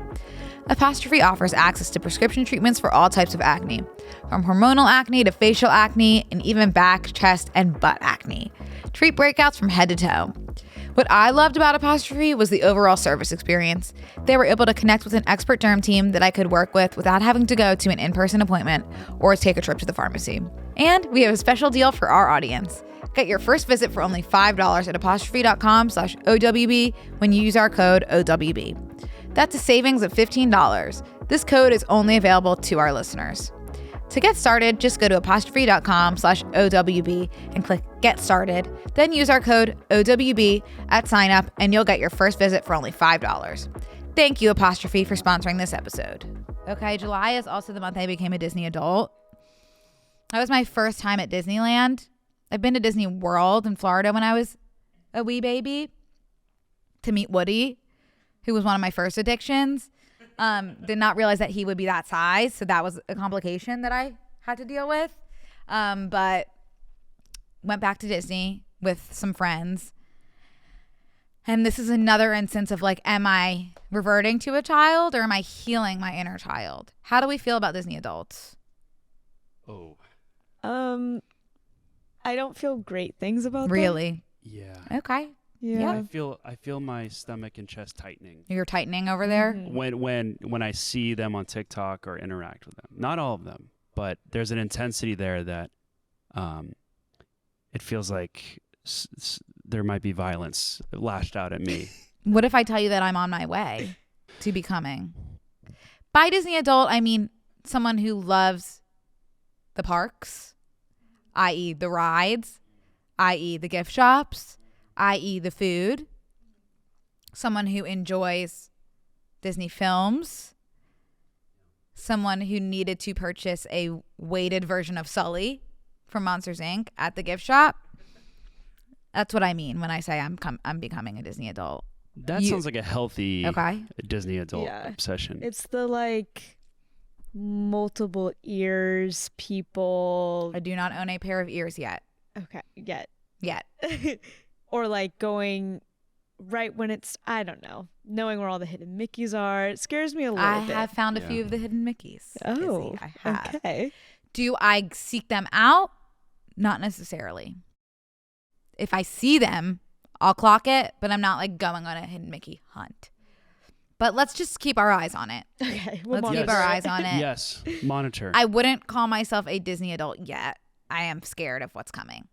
Apostrophe offers access to prescription treatments for all types of acne, from hormonal acne to facial acne, and even back, chest, and butt acne. Treat breakouts from head to toe. What I loved about Apostrophe was the overall service experience. They were able to connect with an expert derm team that I could work with without having to go to an in-person appointment or take a trip to the pharmacy. And we have a special deal for our audience. Get your first visit for only $5 at apostrophe.com/OWB when you use our code OWB. That's a savings of $15. This code is only available to our listeners. To get started, just go to apostrophe.com/OWB and click Get Started. Then use our code OWB at sign up and you'll get your first visit for only $5. Thank you, Apostrophe, for sponsoring this episode. Okay, July is also the month I became a Disney adult. That was my first time at Disneyland. I've been to Disney World in Florida when I was a wee baby to meet Woody, who was one of my first addictions. Did not realize that he would be that size. So that was a complication that I had to deal with. But went back to Disney with some friends. And this is another instance of like, am I reverting to a child or am I healing my inner child? How do we feel about Disney adults? Oh. I don't feel great things about them. Really? Yeah. Okay. Yeah. I feel my stomach and chest tightening You're tightening over there? when I see them on TikTok or interact with them. Not all of them, but there's an intensity there that it feels like there might be violence lashed out at me. What if I tell you that I'm on my way to becoming? By Disney adult, I mean someone who loves the parks, i.e. the rides, i.e. the gift shops, i.e. the food. Someone who enjoys Disney films. Someone who needed to purchase a weighted version of Sully from Monsters, Inc. at the gift shop. That's what I mean when I say I'm becoming a Disney adult. That sounds like a healthy Disney adult obsession. It's the like multiple ears people. I do not own a pair of ears yet. Okay, yet. Or like going right when it's, I don't know, knowing where all the hidden Mickeys are. It scares me a little bit. I have found a few of the hidden Mickeys. Oh, Izzy, I have. Okay. Do I seek them out? Not necessarily. If I see them, I'll clock it, but I'm not like going on a hidden Mickey hunt. But let's just keep our eyes on it. Okay. Let's keep our eyes on it. Yes, monitor. I wouldn't call myself a Disney adult yet. I am scared of what's coming.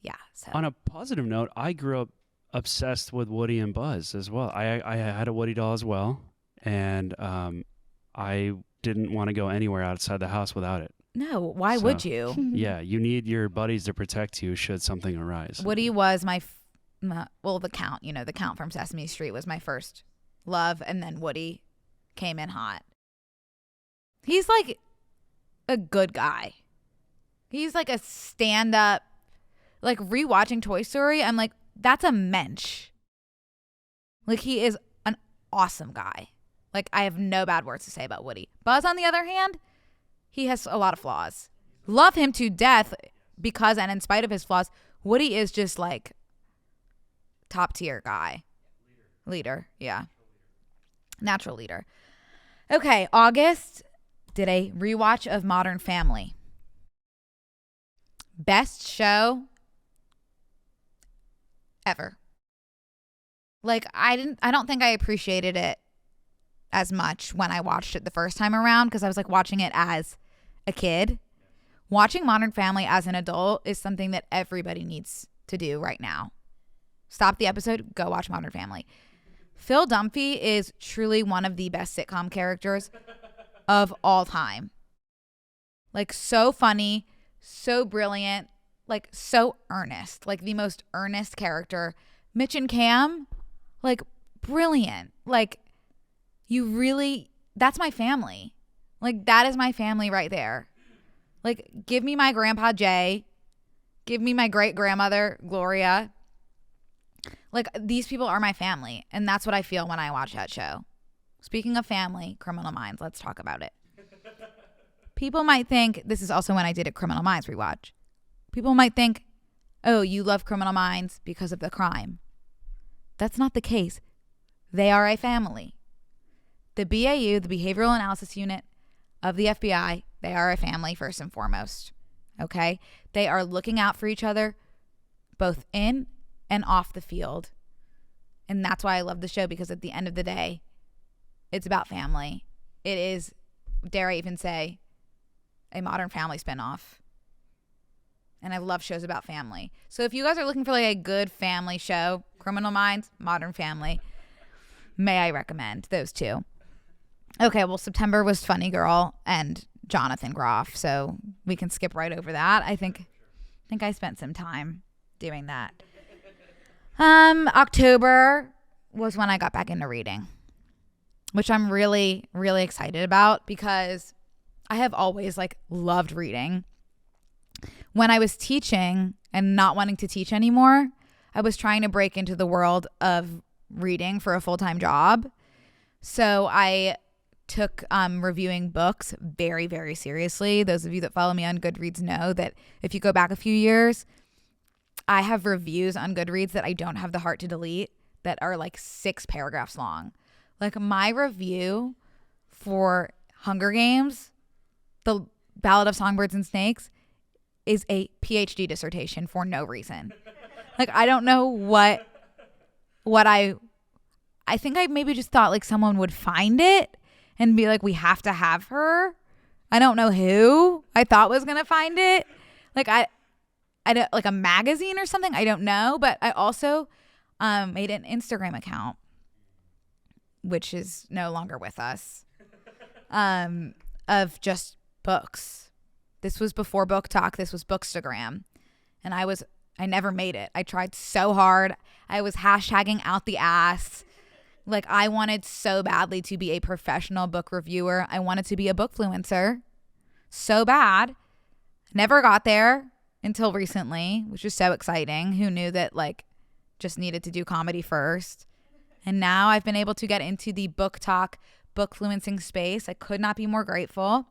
Yeah. So. On a positive note, I grew up obsessed with Woody and Buzz as well. I had a Woody doll as well, and I didn't want to go anywhere outside the house without it. No, why would you? Yeah, you need your buddies to protect you should something arise. Woody was the Count, the Count from Sesame Street was my first love, and then Woody came in hot. He's like a good guy. He's like a stand-up, like rewatching Toy Story, I'm like, that's a mensch. Like he is an awesome guy. Like I have no bad words to say about Woody. Buzz, on the other hand, he has a lot of flaws. Love him to death because and in spite of his flaws, Woody is just like top tier guy. Leader. Yeah. Natural leader. Okay, August did a rewatch of Modern Family. Best show ever. Like I don't think I appreciated it as much when I watched it the first time around because I was like watching it as a kid, Watching Modern Family as an adult is something that everybody needs to do right now. Stop the episode, go watch Modern Family. Phil Dunphy is truly one of the best sitcom characters of all time. Like, so funny, so brilliant, like so earnest, like the most earnest character. Mitch and Cam, like brilliant. Like, that's my family. Like, that is my family right there. Like, give me my grandpa Jay, give me my great grandmother Gloria. Like, these people are my family, and that's what I feel when I watch that show. Speaking of family, Criminal Minds, let's talk about it. People might think, this is also when I did a Criminal Minds rewatch. People might think, oh, you love Criminal Minds because of the crime. That's not the case. They are a family. The BAU, the Behavioral Analysis Unit of the FBI, they are a family first and foremost. Okay? They are looking out for each other both in and off the field. And that's why I love the show, because at the end of the day, it's about family. It is, dare I even say, a Modern Family spinoff. And I love shows about family. So if you guys are looking for like a good family show, Criminal Minds, Modern Family, may I recommend those two. Okay, well, September was Funny Girl and Jonathan Groff, so we can skip right over that. I think I spent some time doing that. October was when I got back into reading, which I'm really, really excited about, because I have always like loved reading. When I was teaching and not wanting to teach anymore, I was trying to break into the world of reading for a full-time job. So I took reviewing books very, very seriously. Those of you that follow me on Goodreads know that if you go back a few years, I have reviews on Goodreads that I don't have the heart to delete that are like 6 paragraphs long. Like, my review for Hunger Games, The Ballad of Songbirds and Snakes, is a PhD dissertation for no reason. Like, I don't know what I think I maybe just thought like someone would find it and be like, we have to have her. I don't know who I thought was going to find it. Like, I don't, like a magazine or something. I don't know. But I also made an Instagram account, which is no longer with us, of just books. This was before BookTok. This was Bookstagram. And I never made it. I tried so hard. I was hashtagging out the ass. Like, I wanted so badly to be a professional book reviewer. I wanted to be a bookfluencer so bad. Never got there until recently, which is so exciting. Who knew that, like, just needed to do comedy first? And now I've been able to get into the BookTok bookfluencing space. I could not be more grateful.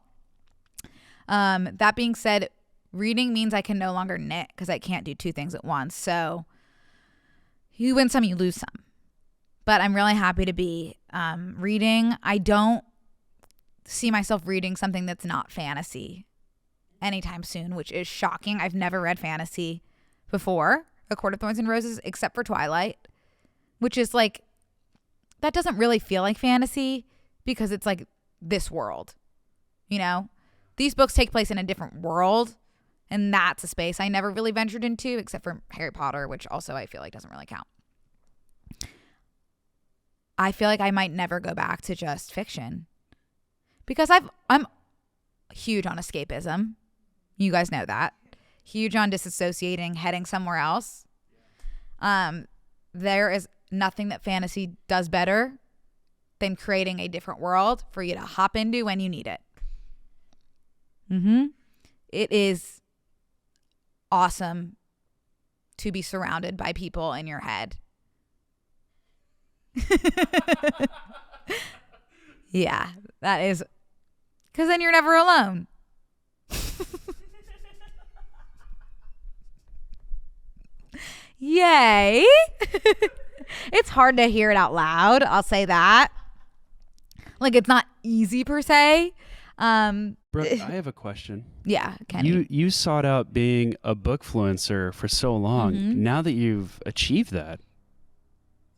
That being said, reading means I can no longer knit because I can't do 2 things at once. So you win some, you lose some. But I'm really happy to be reading. I don't see myself reading something that's not fantasy anytime soon, which is shocking. I've never read fantasy before, A Court of Thorns and Roses, except for Twilight, which is like, that doesn't really feel like fantasy because it's like this world, you know? These books take place in a different world, and that's a space I never really ventured into, except for Harry Potter, which also I feel like doesn't really count. I feel like I might never go back to just fiction because I'm huge on escapism. You guys know that. Huge on disassociating, heading somewhere else. There is nothing that fantasy does better than creating a different world for you to hop into when you need it. It is awesome to be surrounded by people in your head. Yeah, that is, because then you're never alone. Yay. It's hard to hear it out loud, I'll say that. Like, it's not easy per se. Brooke, I have a question. Yeah, Kenny. You sought out being a bookfluencer for so long. Mm-hmm. Now that you've achieved that,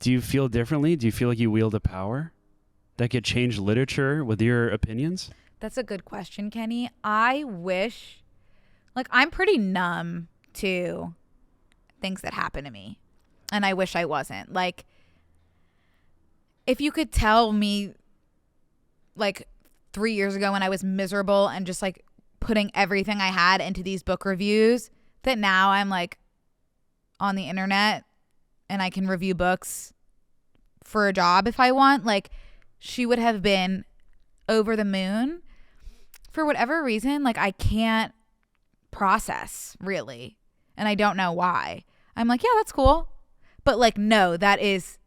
do you feel differently? Do you feel like you wield a power that could change literature with your opinions? That's a good question, Kenny. I wish Like, I'm pretty numb to things that happen to me. And I wish I wasn't. Like, if you could tell me, like, 3 years ago when I was miserable and just, like, putting everything I had into these book reviews, that now I'm, like, on the internet and I can review books for a job if I want, like, she would have been over the moon. For whatever reason, like, I can't process, really. And I don't know why. I'm like, yeah, that's cool. But, like, no, that is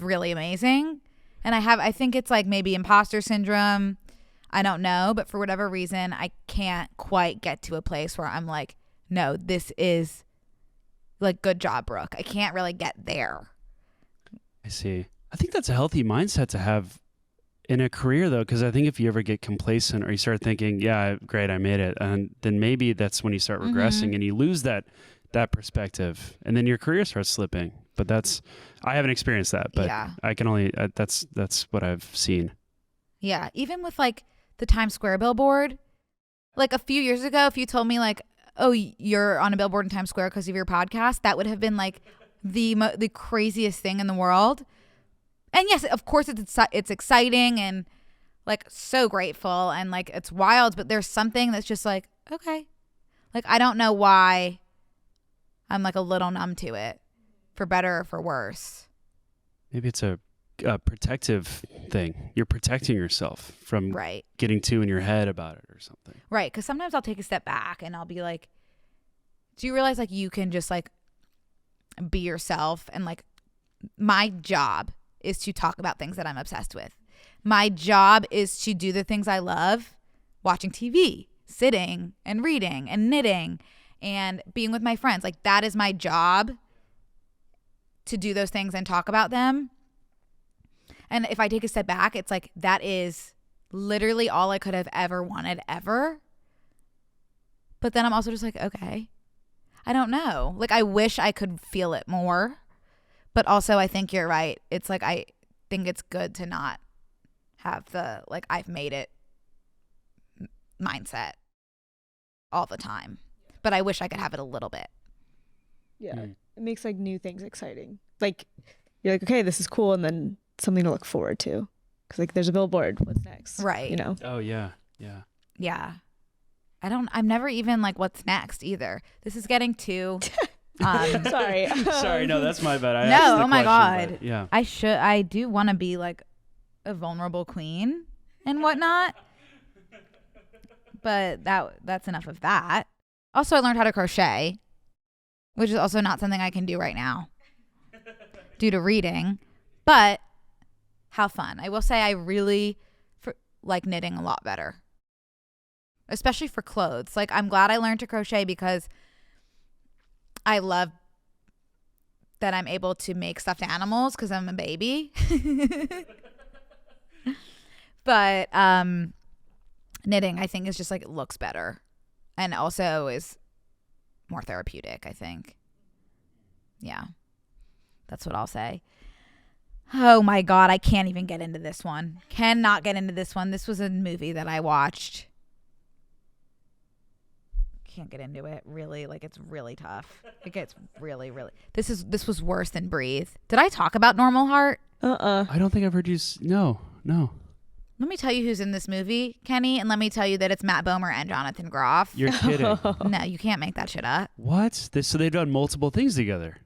really amazing. And I think it's, like, maybe imposter syndrome. I don't know. But for whatever reason, I can't quite get to a place where I'm like, no, this is, like, good job, Brooke. I can't really get there. I see. I think that's a healthy mindset to have in a career, though, because I think if you ever get complacent or you start thinking, yeah, great, I made it, and then maybe that's when you start regressing and you lose that perspective, and then your career starts slipping. But I haven't experienced that, but Yeah. I can only, that's what I've seen. Yeah. Even with, like, the Times Square billboard, like, a few years ago, if you told me, like, oh, you're on a billboard in Times Square because of your podcast, that would have been, like, the craziest thing in the world. And yes, of course it's exciting and, like, so grateful and, like, it's wild, but there's something that's just like, okay. Like, I don't know why I'm, like, a little numb to it, for better or for worse. Maybe it's a protective thing. You're protecting yourself from Right. getting too in your head about it or something. Right. Because sometimes I'll take a step back and I'll be like, do you realize, like, you can just, like, be yourself? And, like, my job is to talk about things that I'm obsessed with. My job is to do the things I love, watching TV, sitting and reading and knitting and being with my friends. Like, that is my job, to do those things and talk about them. And if I take a step back, it's like, that is literally all I could have ever wanted ever. But then I'm also just like, okay, I don't know. Like, I wish I could feel it more. But also, I think you're right. It's like, I think it's good to not have the, like, I've made it mindset all the time. But I wish I could have it a little bit. Yeah. It makes, like, new things exciting. Like, you're like, okay, this is cool. And then something to look forward to. Because, like, there's a billboard. What's next? Right. You know? Oh, yeah. Yeah. Yeah. I'm never even, like, what's next either. This is getting too... Sorry. Sorry, no, that's my bad. I No, asked the oh my question, God. but yeah. I do want to be, like, a vulnerable queen and whatnot. But that's enough of that. Also, I learned how to crochet, which is also not something I can do right now due to reading. But how fun. I will say I really like knitting a lot better, especially for clothes. Like, I'm glad I learned to crochet because I love that I'm able to make stuffed animals because I'm a baby. But knitting, I think, is just, like, it looks better and also is more therapeutic, I think. Yeah, that's what I'll say. Oh my God, I can't even get into this one. Cannot get into this one. This was a movie that I watched. Can't get into it, really. Like, it's really tough. It gets really, really. This was worse than Breathe. Did I talk about Normal Heart? I don't think I've heard you. No. Let me tell you who's in this movie, Kenny, and let me tell you that it's Matt Bomer and Jonathan Groff. You're kidding. No, you can't make that shit up. What? So they've done multiple things together.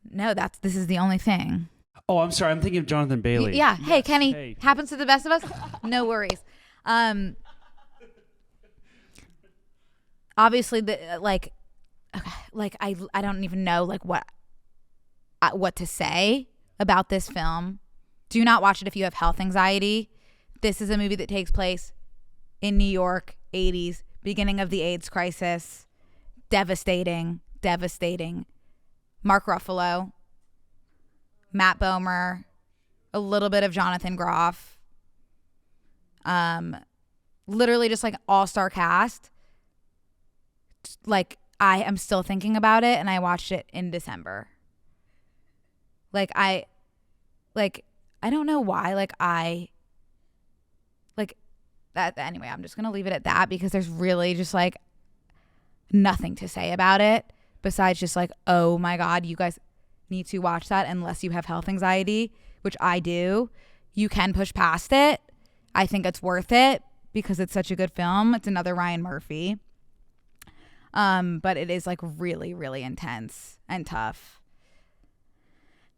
No, this is the only thing. Oh, I'm sorry. I'm thinking of Jonathan Bailey. Yeah. Hey, Kenny. Hey. Happens to the best of us. No worries. Obviously, I don't even know, like, what to say about this film. Do not watch it if you have health anxiety. This is a movie that takes place in New York, 80s, beginning of the AIDS crisis. Devastating. Mark Ruffalo, Matt Bomer, a little bit of Jonathan Groff. Literally just, like, all-star cast. Like, I am still thinking about it, and I watched it in December. I don't know why, that. Anyway, I'm just going to leave it at that because there's really just, like, nothing to say about it besides just like, oh my God, you guys need to watch that unless you have health anxiety, which I do. You can push past it. I think it's worth it because it's such a good film. It's another Ryan Murphy. But it is like really, really intense and tough.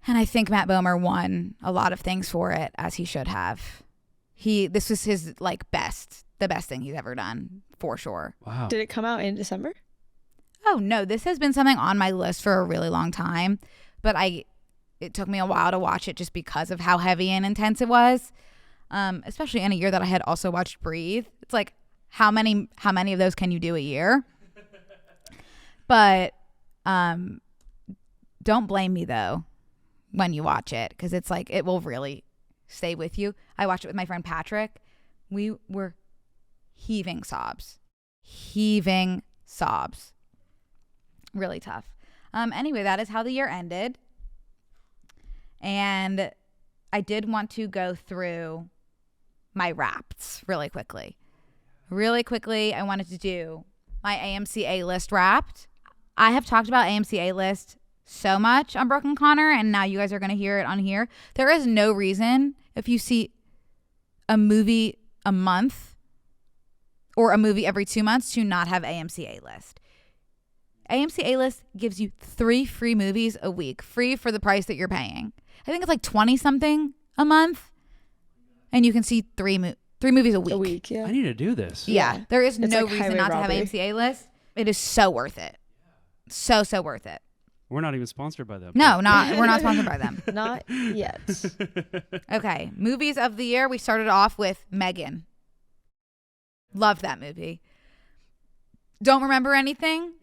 And I think Matt Bomer won a lot of things for it, as he should have. This was his like the best thing he's ever done, for sure. Wow. Did it come out in December? Oh no, this has been something on my list for a really long time, but it took me a while to watch it just because of how heavy and intense it was. Especially in a year that I had also watched Breathe. It's like how many of those can you do a year? But don't blame me though when you watch it, because it's like it will really stay with you. I watched it with my friend Patrick. We were heaving sobs. Really tough. Anyway, that is how the year ended. And I did want to go through my wraps really quickly. I wanted to do my AMC A-list wrapped. I have talked about AMC A-list so much on Brooke and Connor, and now you guys are going to hear it on here. There is no reason if you see a movie a month or a movie every 2 months to not have AMC A-list. AMC A-list gives you 3 free movies a week, free for the price that you're paying. I think it's like 20 something a month, and you can see three movies a week. A week, yeah. I need to do this. Yeah, there is It's no like reason highway not robbery. to have AMC A-list. It is so worth it. So worth it. We're not even sponsored by them. No, we're not sponsored by them. Not yet. Okay, movies of the year. We started off with Megan. Loved that movie. Don't remember anything,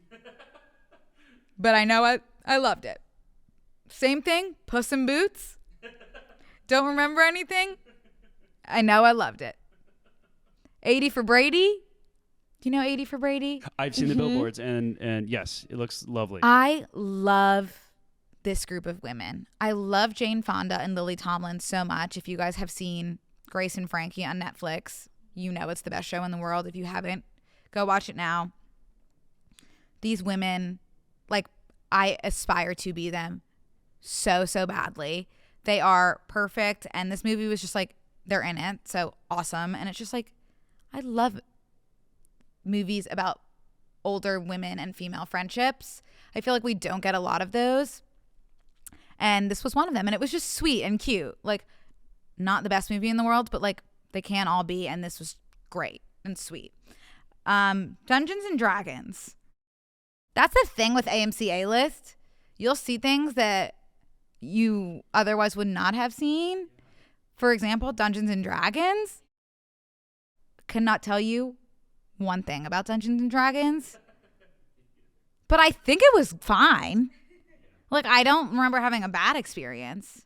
but I know I loved it. Same thing, Puss in Boots. Don't remember anything. I know I loved it. 80 for Brady. Do you know 80 for Brady? I've seen the billboards, and yes, it looks lovely. I love this group of women. I love Jane Fonda and Lily Tomlin so much. If you guys have seen Grace and Frankie on Netflix, you know it's the best show in the world. If you haven't, go watch it now. These women, like, I aspire to be them so badly. They are perfect, and this movie was just like, they're in it, so awesome. And it's just like, I love movies about older women and female friendships. I feel like we don't get a lot of those, and this was one of them. And it was just sweet and cute. Like, not the best movie in the world, but like they can all be, and this was great and sweet. Dungeons and Dragons. That's the thing with AMC A-list. You'll see things that you otherwise would not have seen. For example, Dungeons and Dragons. Cannot tell you one thing about Dungeons and Dragons, but I think it was fine. Like, I don't remember having a bad experience,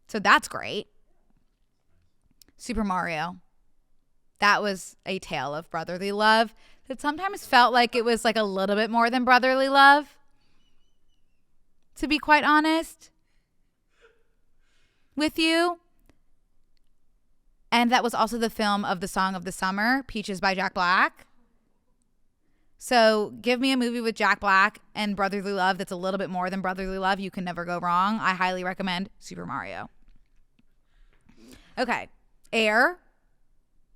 so that's great. Super Mario. That was a tale of brotherly love that sometimes felt like it was like a little bit more than brotherly love, to be quite honest with you. And that was also the film of the song of the summer, Peaches by Jack Black. So give me a movie with Jack Black and brotherly love that's a little bit more than brotherly love. You can never go wrong. I highly recommend Super Mario. Okay. Air.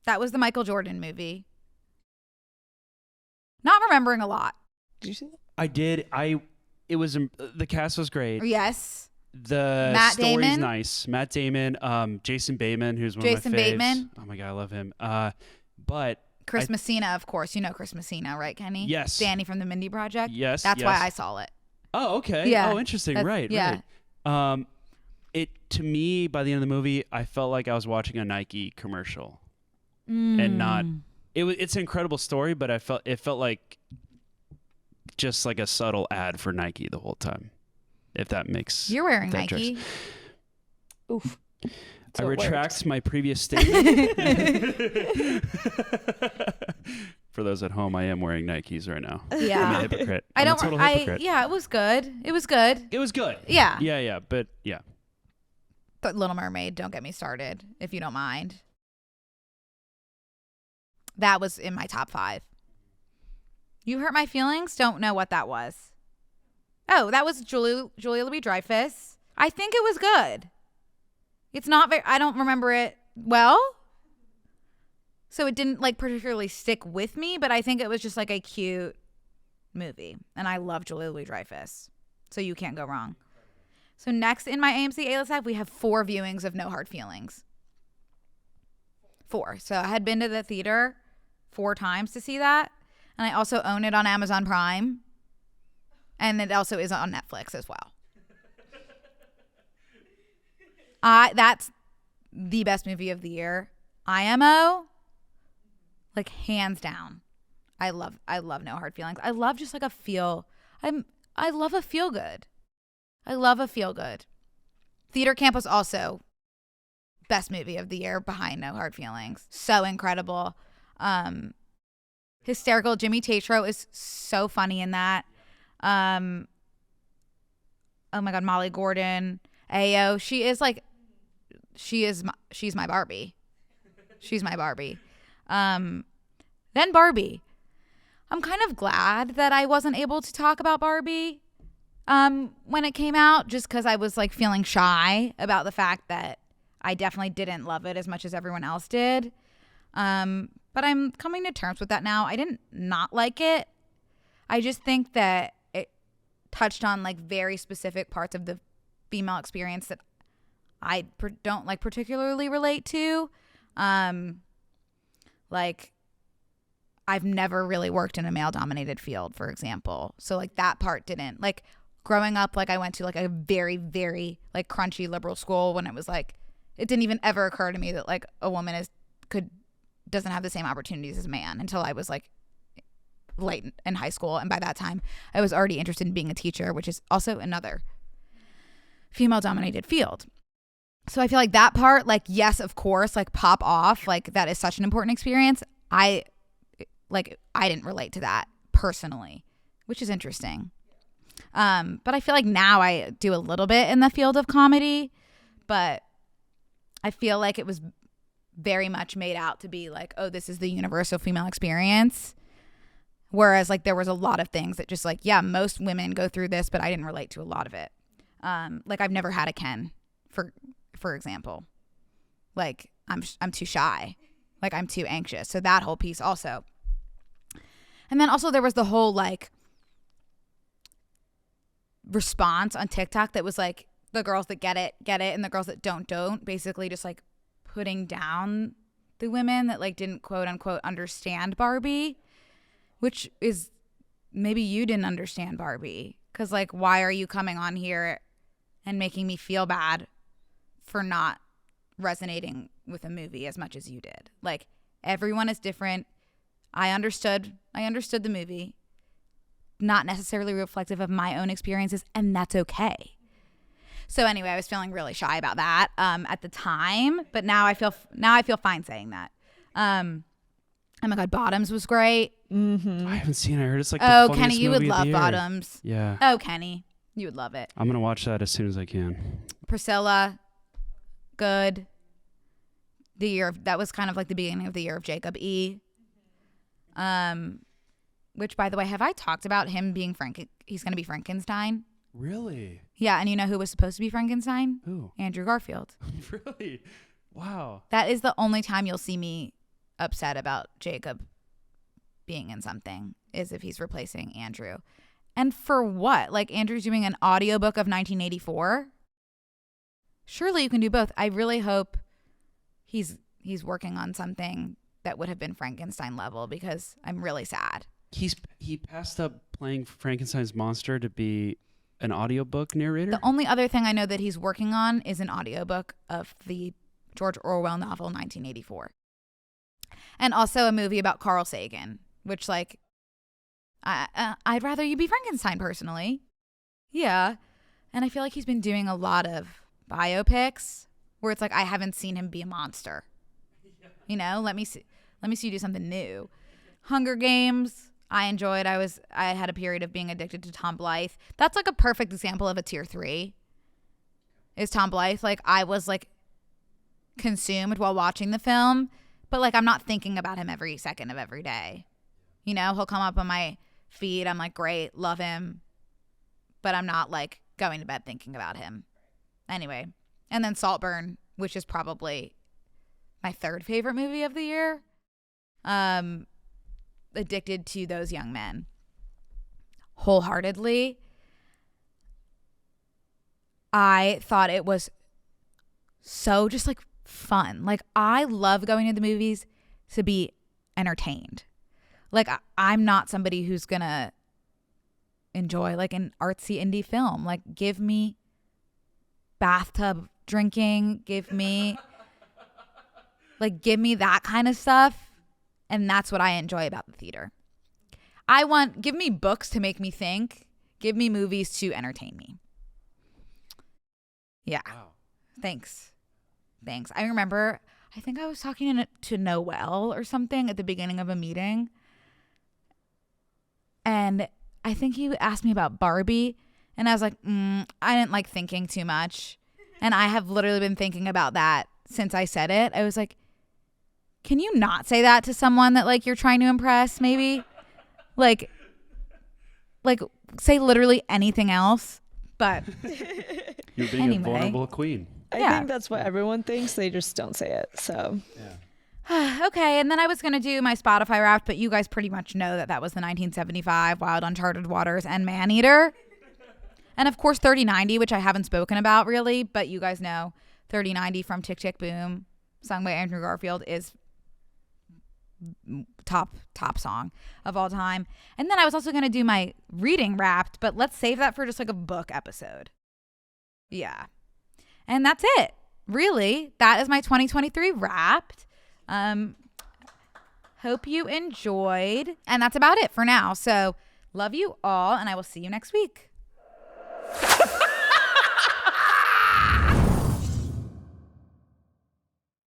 That was the Michael Jordan movie. Not remembering a lot. Did you see that? I did. It was the cast was great. Yes. The Matt story's Damon? nice. Matt Damon, Jason Bateman, who's one Jason of my faves. Bateman? Oh my god, I love him. But Chris Messina, of course. You know Chris Messina, right, Kenny? Yes. Danny from the Mindy Project. Yes. That's why yes. I saw it. Oh, okay. Yeah. Oh, interesting. That's- Right. yeah. Right. It to me by the end of the movie, I felt like I was watching a Nike commercial, and not. It's an incredible story, but it felt like just like a subtle ad for Nike the whole time. If that makes You're wearing that Nike. tracks. Oof. I So it retract my previous statement. For those at home, I am wearing Nikes right now. I'm a Yeah. hypocrite. I I'm a don't. total hypocrite. Yeah, it was good. It was good. It was good. Yeah. Yeah, but yeah. But Little Mermaid, don't get me started, if you don't mind. That was in my top 5. You Hurt My Feelings? Don't know what that was. Oh, that was Julia Louis-Dreyfus. I think it was good. It's not very, I don't remember it well. So it didn't like particularly stick with me, but I think it was just like a cute movie. And I love Julia Louis-Dreyfus. So you can't go wrong. So next in my AMC A-List app, we have 4 viewings of No Hard Feelings. 4. So I had been to the theater 4 times to see that. And I also own it on Amazon Prime. And it also is on Netflix as well. That's the best movie of the year. IMO, like hands down. I love No Hard Feelings. I love just like a feel. I love a feel good. I love a feel good. Theater Camp was also best movie of the year behind No Hard Feelings. So incredible. Hysterical. Jimmy Tatro is so funny in that. Oh my God, Molly Gordon. Ayo. She's my Barbie. She's my Barbie. Then Barbie. I'm kind of glad that I wasn't able to talk about Barbie when it came out, just because I was like feeling shy about the fact that I definitely didn't love it as much as everyone else did. But I'm coming to terms with that now. I didn't not like it. I just think that it touched on like very specific parts of the female experience that I don't like particularly relate to. Like I've never really worked in a male dominated field, for example. So like that part didn't, like growing up, like I went to like a very, very like crunchy liberal school when it was like, it didn't even ever occur to me that like a woman doesn't have the same opportunities as a man until I was like late in high school. And by that time I was already interested in being a teacher, which is also another female dominated field. So I feel like that part, like, yes, of course, like pop off, like that is such an important experience. I didn't relate to that personally, which is interesting. But I feel like now I do a little bit in the field of comedy, but I feel like it was very much made out to be like, oh, this is the universal female experience. Whereas like there was a lot of things that just like, yeah, most women go through this, but I didn't relate to a lot of it. Like I've never had a Ken, for example. Like I'm too shy. Like I'm too anxious. So that whole piece also. And then also there was the whole like response on TikTok that was like the girls that get it, and the girls that don't, basically just like putting down the women that like didn't quote unquote understand Barbie, which is maybe you didn't understand Barbie. Cause like, why are you coming on here and making me feel bad for not resonating with a movie as much as you did? Like everyone is different. I understood the movie, not necessarily reflective of my own experiences, and that's okay. So anyway, I was feeling really shy about that at the time, but now I feel fine saying that. Oh my God, Bottoms was great. I haven't seen it. I heard it's like the oh funniest Kenny, you would movie of love the year. Bottoms. Yeah. Oh Kenny, you would love it. I'm gonna watch that as soon as I can. Priscilla, good. That was kind of like the beginning of the year of Jacob E. Which by the way, have I talked about him being he's gonna be Frankenstein? Really? Yeah, and you know who was supposed to be Frankenstein? Who? Andrew Garfield. Really? Wow. That is the only time you'll see me upset about Jacob being in something, is if he's replacing Andrew. And for what? Like Andrew's doing an audiobook of 1984? Surely you can do both. I really hope he's working on something that would have been Frankenstein level, because I'm really sad. He passed up playing Frankenstein's monster to be an audiobook narrator? The only other thing I know that he's working on is an audiobook of the George Orwell novel 1984. And also a movie about Carl Sagan, which like I'd rather you be Frankenstein personally. Yeah. And I feel like he's been doing a lot of biopics where it's like I haven't seen him be a monster. You know, let me see you do something new. Hunger Games, I enjoyed. I had a period of being addicted to Tom Blythe. That's like a perfect example of a tier 3. Is Tom Blythe. Like I was like consumed while watching the film, but like I'm not thinking about him every second of every day. You know, he'll come up on my feed, I'm like, great, love him. But I'm not like going to bed thinking about him. Anyway. And then Saltburn, which is probably my third favorite movie of the year. Addicted to those young men. Wholeheartedly. I thought it was so just like fun. Like I love going to the movies to be entertained. Like I'm not somebody who's gonna enjoy like an artsy indie film. Like give me bathtub drinking, give me that kind of stuff, and that's what I enjoy about the theater. Give me books to make me think, give me movies to entertain me. Yeah. Wow. Thanks. I remember, I think I was talking to Noelle or something at the beginning of a meeting. And I think he asked me about Barbie. And I was like, I didn't like thinking too much. And I have literally been thinking about that since I said it. I was like, can you not say that to someone that like you're trying to impress maybe? Like say literally anything else. But You're being a vulnerable queen. I think that's what everyone thinks. They just don't say it. So Yeah. Okay, and then I was going to do my Spotify Wrapped, but you guys pretty much know that was the 1975 Wild Uncharted Waters and Maneater. And of course 3090, which I haven't spoken about really, but you guys know 3090 from Tick Tick Boom, sung by Andrew Garfield, is top song of all time. And then I was also going to do my reading Wrapped, but let's save that for just like a book episode. Yeah. And that's it. Really, that is my 2023 Wrapped. Hope you enjoyed. And that's about it for now. So love you all, and I will see you next week.